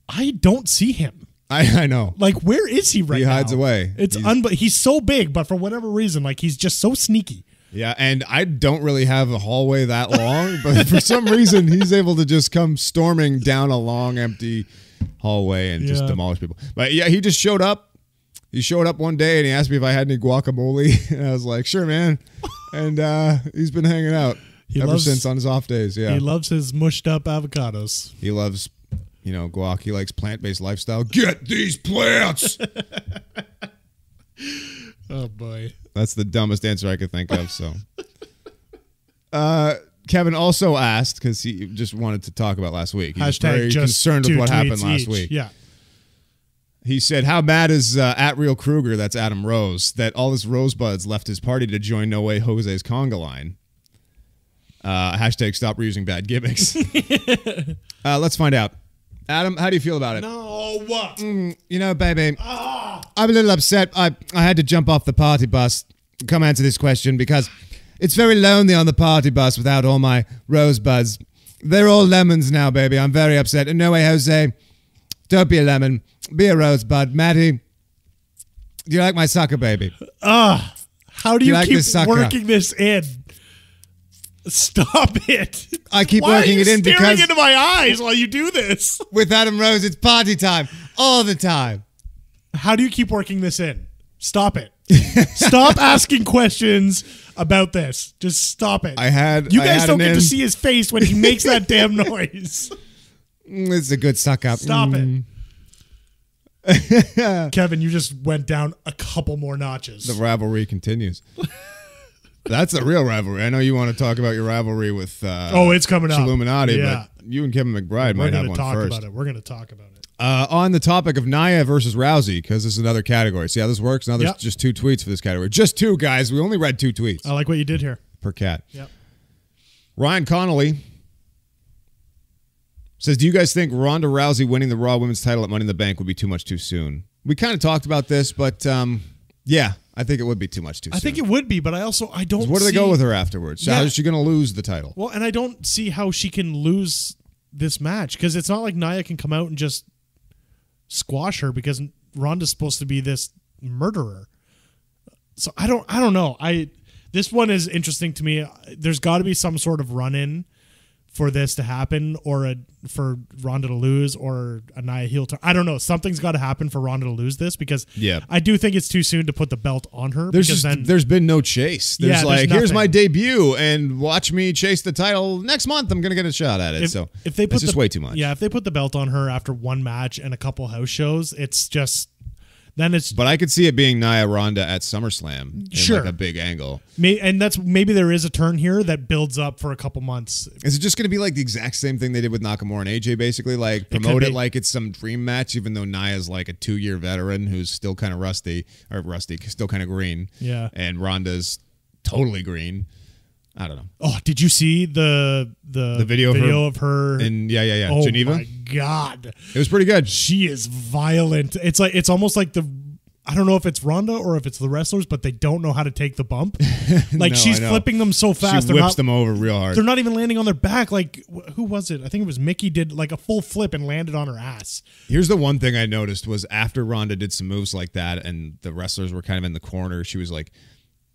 I don't see him. I know. Like, where is he right now? He hides away. It's he's so big, but for whatever reason, like, he's just so sneaky. Yeah, and I don't really have a hallway that long, but for some reason, he's able to just come storming down a long, empty hallway and just demolish people. But yeah, he just showed up. He showed up one day and he asked me if I had any guacamole, and I was like, "Sure, man." And he's been hanging out ever since on his off days. Yeah, He loves his mushed up avocados. he loves, guac. He likes plant-based lifestyle. Get these plants. Oh boy. That's the dumbest answer I could think of. So, Kevin also asked, because he just wanted to talk about last week. He's very concerned with what happened last week. Yeah. He said, how bad is at Real Kruger, that's Adam Rose, that all his Rosebuds left his party to join No Way Jose's conga line? Hashtag stop reusing bad gimmicks. Let's find out. Adam, how do you feel about it? No. Baby, I'm a little upset. I had to jump off the party bus to come answer this question because it's very lonely on the party bus without all my Rosebuds. They're all lemons now, baby. I'm very upset. And no way, Jose, don't be a lemon. Be a Rosebud. Matty, do you like my sucker, baby? How do you like keep this sucker? working this in? Stop it. I keep Why working are you it in staring because into my eyes while you do this? with Adam Rose, it's party time all the time. How do you keep working this in? Stop it. Stop asking questions about this. Just stop it. You guys don't get to see his face when he makes that damn noise. It's a good suck up. Stop it. Kevin, you just went down a couple more notches. The rivalry continues. That's a real rivalry. I know you want to talk about your rivalry with it's coming up. Illuminati, Yeah. but you and Kevin McBride might have one first. We're going to talk about it. On the topic of Nia versus Rousey, because this is another category. See how this works? Now there's just 2 tweets for this category. Just 2, guys. We only read 2 tweets. I like what you did here. Per cat. Yep. Ryan Connolly says, do you guys think Ronda Rousey winning the Raw Women's title at Money in the Bank would be too much too soon? We kind of talked about this, but yeah, I think it would be too much too soon. I think it would be, but I don't Where do they go with her afterwards? Yeah. How is she going to lose the title? Well, and I don't see how she can lose this match, because it's not like Nia can come out and just squash her, because Ronda's supposed to be this murderer. So I don't know. This one is interesting to me. There's got to be some sort of run-in for this to happen, or for Ronda to lose, or a Nia heel turn. I don't know. Something's got to happen for Ronda to lose this, because I do think it's too soon to put the belt on her. There's been no chase. There's here's my debut, and watch me chase the title next month. I'm gonna get a shot at it. If they put it's just way too much. Yeah, if they put the belt on her after one match and a couple house shows, it's just. But I could see it being Nia Ronda at SummerSlam in like a big angle. And maybe there is a turn here that builds up for a couple months. Is it just going to be like the exact same thing they did with Nakamura and AJ, basically? Like promote it like it's some dream match, even though Nia's like a 2-year veteran who's still kind of still kind of green. Yeah. And Ronda's totally green. I don't know. Oh, did you see the video of her in Oh Geneva? My God, it was pretty good. She is violent. It's almost like I don't know if it's Ronda or if it's the wrestlers, but they don't know how to take the bump. Like she's flipping them so fast. She whips them over real hard. They're not even landing on their back. Like who was it? I think it was Mickey did like a full flip and landed on her ass. Here's the one thing I noticed was after Ronda did some moves like that and the wrestlers were kind of in the corner, she was like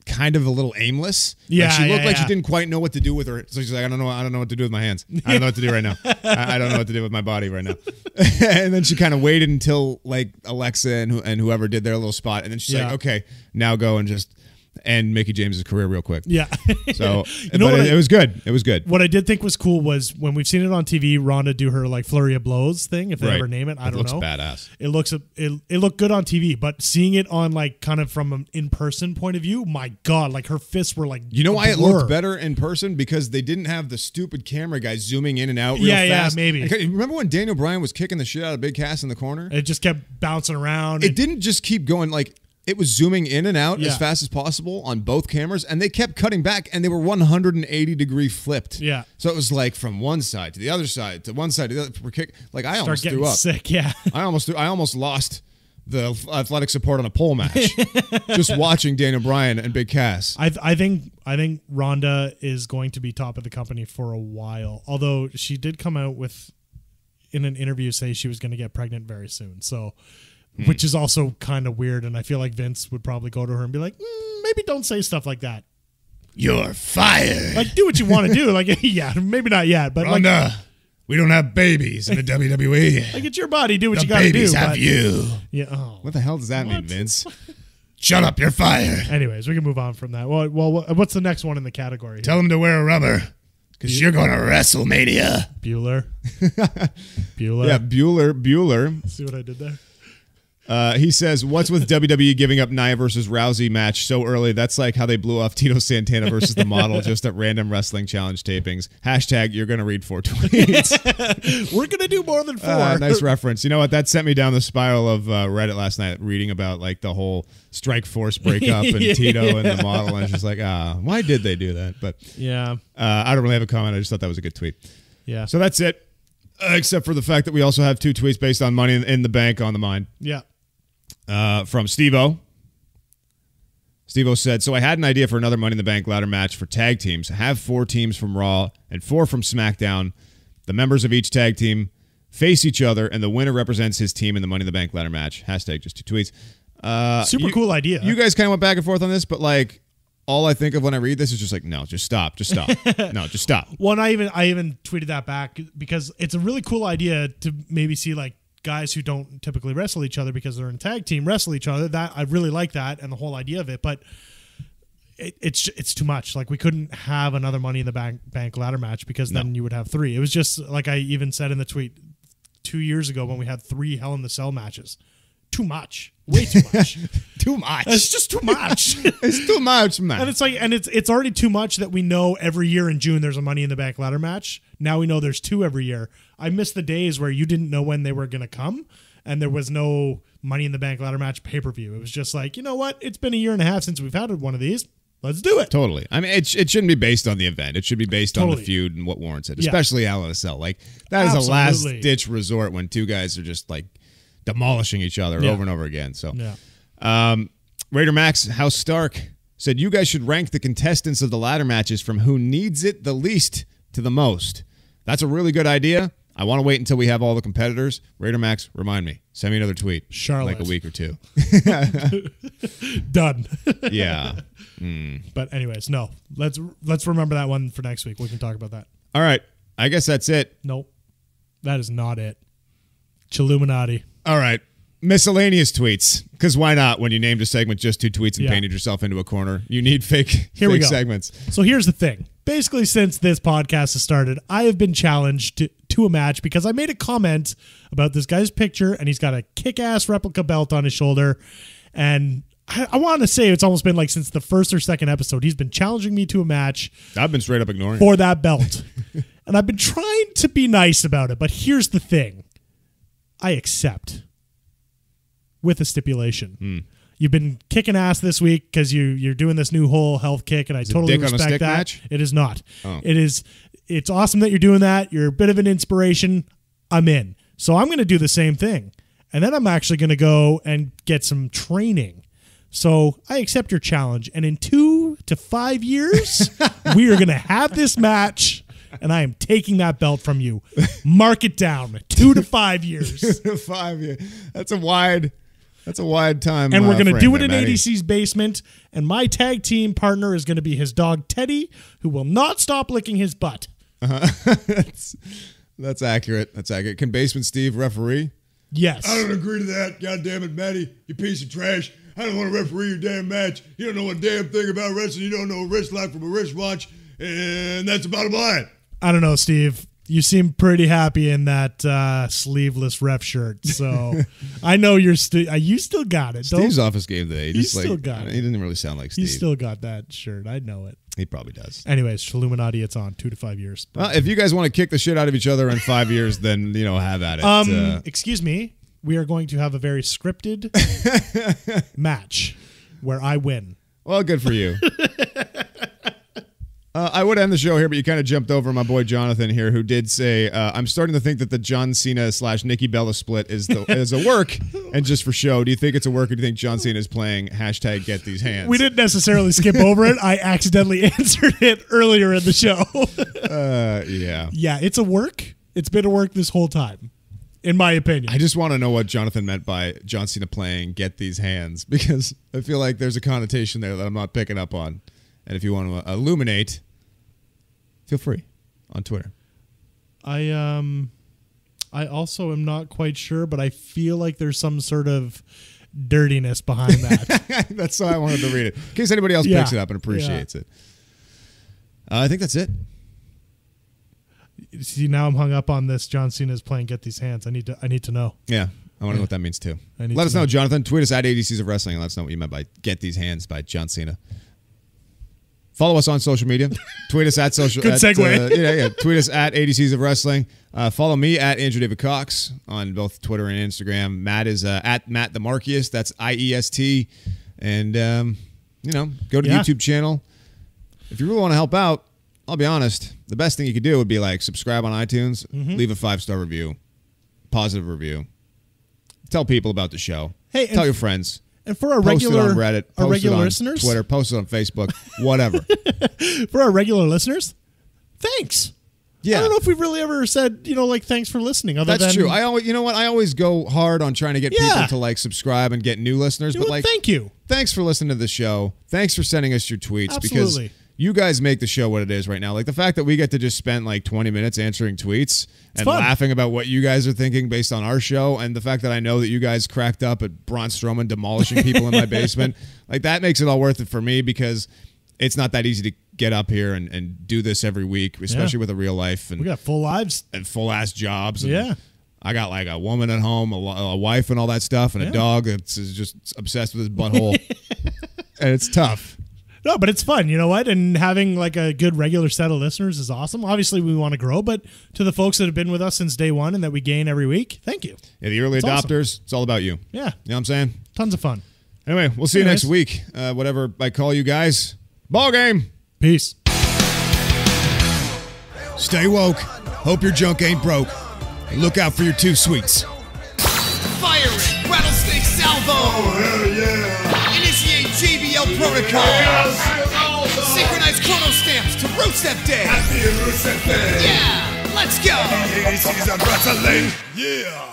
kind of a little aimless. Yeah, she looked like she didn't quite know what to do with her. So she's like, I don't know what to do with my hands. I don't know what to do right now. I don't know what to do with my body right now. And then she kind of waited until like Alexa and whoever did their little spot, and then she's like, okay, now go and just end Mickie James' career real quick. Yeah. So, it was good. It was good. What I did think was cool was when we've seen it on TV, Ronda do her like flurry of blows thing. If they ever name it, I don't know. It looks badass. It looked good on TV, but seeing it on like kind of from an in-person point of view, my God, like her fists were like. You know why it looked better in person? Because they didn't have the stupid camera guys zooming in and out real fast. Yeah, maybe. Remember when Daniel Bryan was kicking the shit out of Big Cass in the corner? It just kept bouncing around. It didn't just keep going like. It was zooming in and out as fast as possible on both cameras, and they kept cutting back, and they were 180-degree flipped. Yeah. So it was like from one side to the other side to one side to the other. Like I almost threw up. Sick, yeah. I almost lost the athletic support on a pole match just watching Daniel Bryan and Big Cass. I think Ronda is going to be top of the company for a while. Although she did come out with in an interview say she was going to get pregnant very soon. So. Which is also kind of weird, and I feel like Vince would probably go to her and be like, maybe don't say stuff like that. You're fired. Like, do what you want to do. Like, yeah, maybe not yet, but Ronda, we don't have babies in the WWE. Like, it's your body. Do what you got to do. Babies have you. Yeah. Oh, what the hell does that mean, Vince? Shut up, you're fired. Anyways, we can move on from that. Well, what's the next one in the category? Tell him to wear a rubber, because you're going to WrestleMania. Bueller. Yeah, Bueller. See what I did there? He says, what's with WWE giving up Nia versus Rousey match so early? That's like how they blew off Tito Santana versus the model just at random wrestling challenge tapings. # you're going to read 4 tweets. We're going to do more than 4. Nice reference. You know what? That sent me down the spiral of Reddit last night, reading about like the whole Strike Force breakup and Tito and the model. And it's just like, why did they do that? But yeah, I don't really have a comment. I just thought that was a good tweet. Yeah. So that's it. Except for the fact that we also have 2 tweets based on Money in the Bank on the mind. Yeah. From Steve-O. Steve-O said, so I had an idea for another Money in the Bank ladder match for tag teams. Have 4 teams from Raw and 4 from SmackDown. The members of each tag team face each other, and the winner represents his team in the Money in the Bank ladder match. # just 2 tweets. Super cool idea. You guys kind of went back and forth on this, but like, all I think of when I read this is just like, no, just stop. No, just stop. Well, and I even tweeted that back because it's a really cool idea to maybe see like guys who don't typically wrestle each other because they're in tag team wrestle each other. That I really like that and the whole idea of it, but it's too much. Like we couldn't have another Money in the Bank ladder match because then you would have 3. It was just like I even said in the tweet 2 years ago when we had 3 Hell in the Cell matches. Too much. Way too much. Too much. It's just too much. It's too much, man. And it's like, and it's already too much that we know every year in June there's a Money in the Bank ladder match. Now we know there's 2 every year. I miss the days where you didn't know when they were going to come, and there was no Money in the Bank ladder match pay-per-view. It was just like, you know what? It's been a year and a half since we've had one of these. Let's do it. Totally. I mean, it shouldn't be based on the event. It should be based on the feud and what warrants it, especially Hell in a Cell. Like, that is a last-ditch resort when 2 guys are just like demolishing each other over and over again. So, Raider Max House Stark said, you guys should rank the contestants of the ladder matches from who needs it the least to the most. That's a really good idea. I want to wait until we have all the competitors. Raider Max, remind me. Send me another tweet. Charlotte. Like a week or 2. Done. Yeah. But anyways, no. Let's remember that one for next week. We can talk about that. All right. I guess that's it. Nope. That is not it. Chilluminati. All right. Miscellaneous tweets. Because why not when you named a segment just 2 tweets and painted yourself into a corner? You need fake segments. So here's the thing. Basically, since this podcast has started, I have been challenged to a match because I made a comment about this guy's picture, and he's got a kick-ass replica belt on his shoulder. And I want to say it's almost been like since the first or second episode, he's been challenging me to a match. I've been straight up ignoring for that belt. And I've been trying to be nice about it, but here's the thing. I accept. With a stipulation. You've been kicking ass this week because you're doing this new whole health kick, and I totally respect that. Match? It is not. Oh. It's awesome that you're doing that. You're a bit of an inspiration. I'm in. So I'm going to do the same thing. And then I'm actually going to go and get some training. So I accept your challenge. And in 2 to 5 years, we are going to have this match, and I am taking that belt from you. Mark it down. 2 to 5 years. 2 to 5 years. That's a wide time. And we're going to do it in ADC's basement. And my tag team partner is going to be his dog, Teddy, who will not stop licking his butt. That's accurate. That's accurate. Can Basement Steve referee? Yes. I don't agree to that. God damn it, Matty. You piece of trash. I don't want to referee your damn match. You don't know a damn thing about wrestling. You don't know a wristlock from a wristwatch. And that's the bottom line. I don't know, Steve. You seem pretty happy in that sleeveless ref shirt. So I know you still got it. Steve's office game today. He still got it. He didn't really sound like Steve. He still got that shirt. I know it. He probably does. Anyways, Illuminati, it's on 2 to 5 years. Well, if you guys want to kick the shit out of each other in 5 years, then, have at it. Excuse me. We are going to have a very scripted match where I win. Well, good for you. I would end the show here, but you kind of jumped over my boy Jonathan here, who did say, I'm starting to think that the John Cena / Nikki Bella split is a work and just for show. Do you think it's a work, or do you think John Cena is playing #GetTheseHands? We didn't necessarily skip over it. I accidentally answered it earlier in the show. Yeah. Yeah, it's a work. It's been a work this whole time, in my opinion. I just want to know what Jonathan meant by John Cena playing Get These Hands, because I feel like there's a connotation there that I'm not picking up on. And if you want to illuminate, feel free on Twitter. I also am not quite sure, but I feel like there's some sort of dirtiness behind that. That's why I wanted to read it, in case anybody else picks it up and appreciates it. I think that's it. See, now I'm hung up on this. John Cena's playing Get These Hands. I need to know. Yeah, I want to know what that means too. Let us know, Jonathan. Tweet us at ADCs of Wrestling and let us know what you meant by Get These Hands by John Cena. Follow us on social media. Tweet us at social. Good segue. Tweet us at ADCs of Wrestling. Follow me at Andrew David Cox on both Twitter and Instagram. Matt is at Matt the Markiest. That's IEST. And go to the YouTube channel. If you really want to help out, I'll be honest. The best thing you could do would be subscribe on iTunes, leave a 5-star review, positive review. Tell people about the show. Hey, tell your friends. And for our regular, post it on Reddit, post it on listeners, Twitter, post it on Facebook, whatever. For our regular listeners, thanks. Yeah. I don't know if we've really ever said, thanks for listening. That's true. I always go hard on trying to get people to subscribe and get new listeners. But thank you. Thanks for listening to the show. Thanks for sending us your tweets. Absolutely. Because you guys make the show what it is right now. The fact that we get to just spend 20 minutes answering tweets and laughing about what you guys are thinking based on our show, and the fact that I know that you guys cracked up at Braun Strowman demolishing people in my basement, that makes it all worth it for me, because it's not that easy to get up here and do this every week, especially with a real life. And we got full lives. And full-ass jobs. And I got a woman at home, a wife and all that stuff, and a dog that's just obsessed with his butthole. And it's tough. No, but it's fun. You know what? And having a good regular set of listeners is awesome. Obviously, we want to grow, but to the folks that have been with us since day one and that we gain every week, thank you. Yeah, the early adopters, it's all about you. Yeah. You know what I'm saying? Tons of fun. Anyway, we'll see you next week. Whatever I call you guys. Ball game. Peace. Stay woke. Hope your junk ain't broke. And look out for your 2 sweets. Fire it! Rattlesnake salvo! Oh, hell yeah! Initiate JBL protocol! Synchronize chrono stamps to Rusev Day! Happy Rusev Day! Yeah! Let's go! ADCs of Wrestling! Yeah!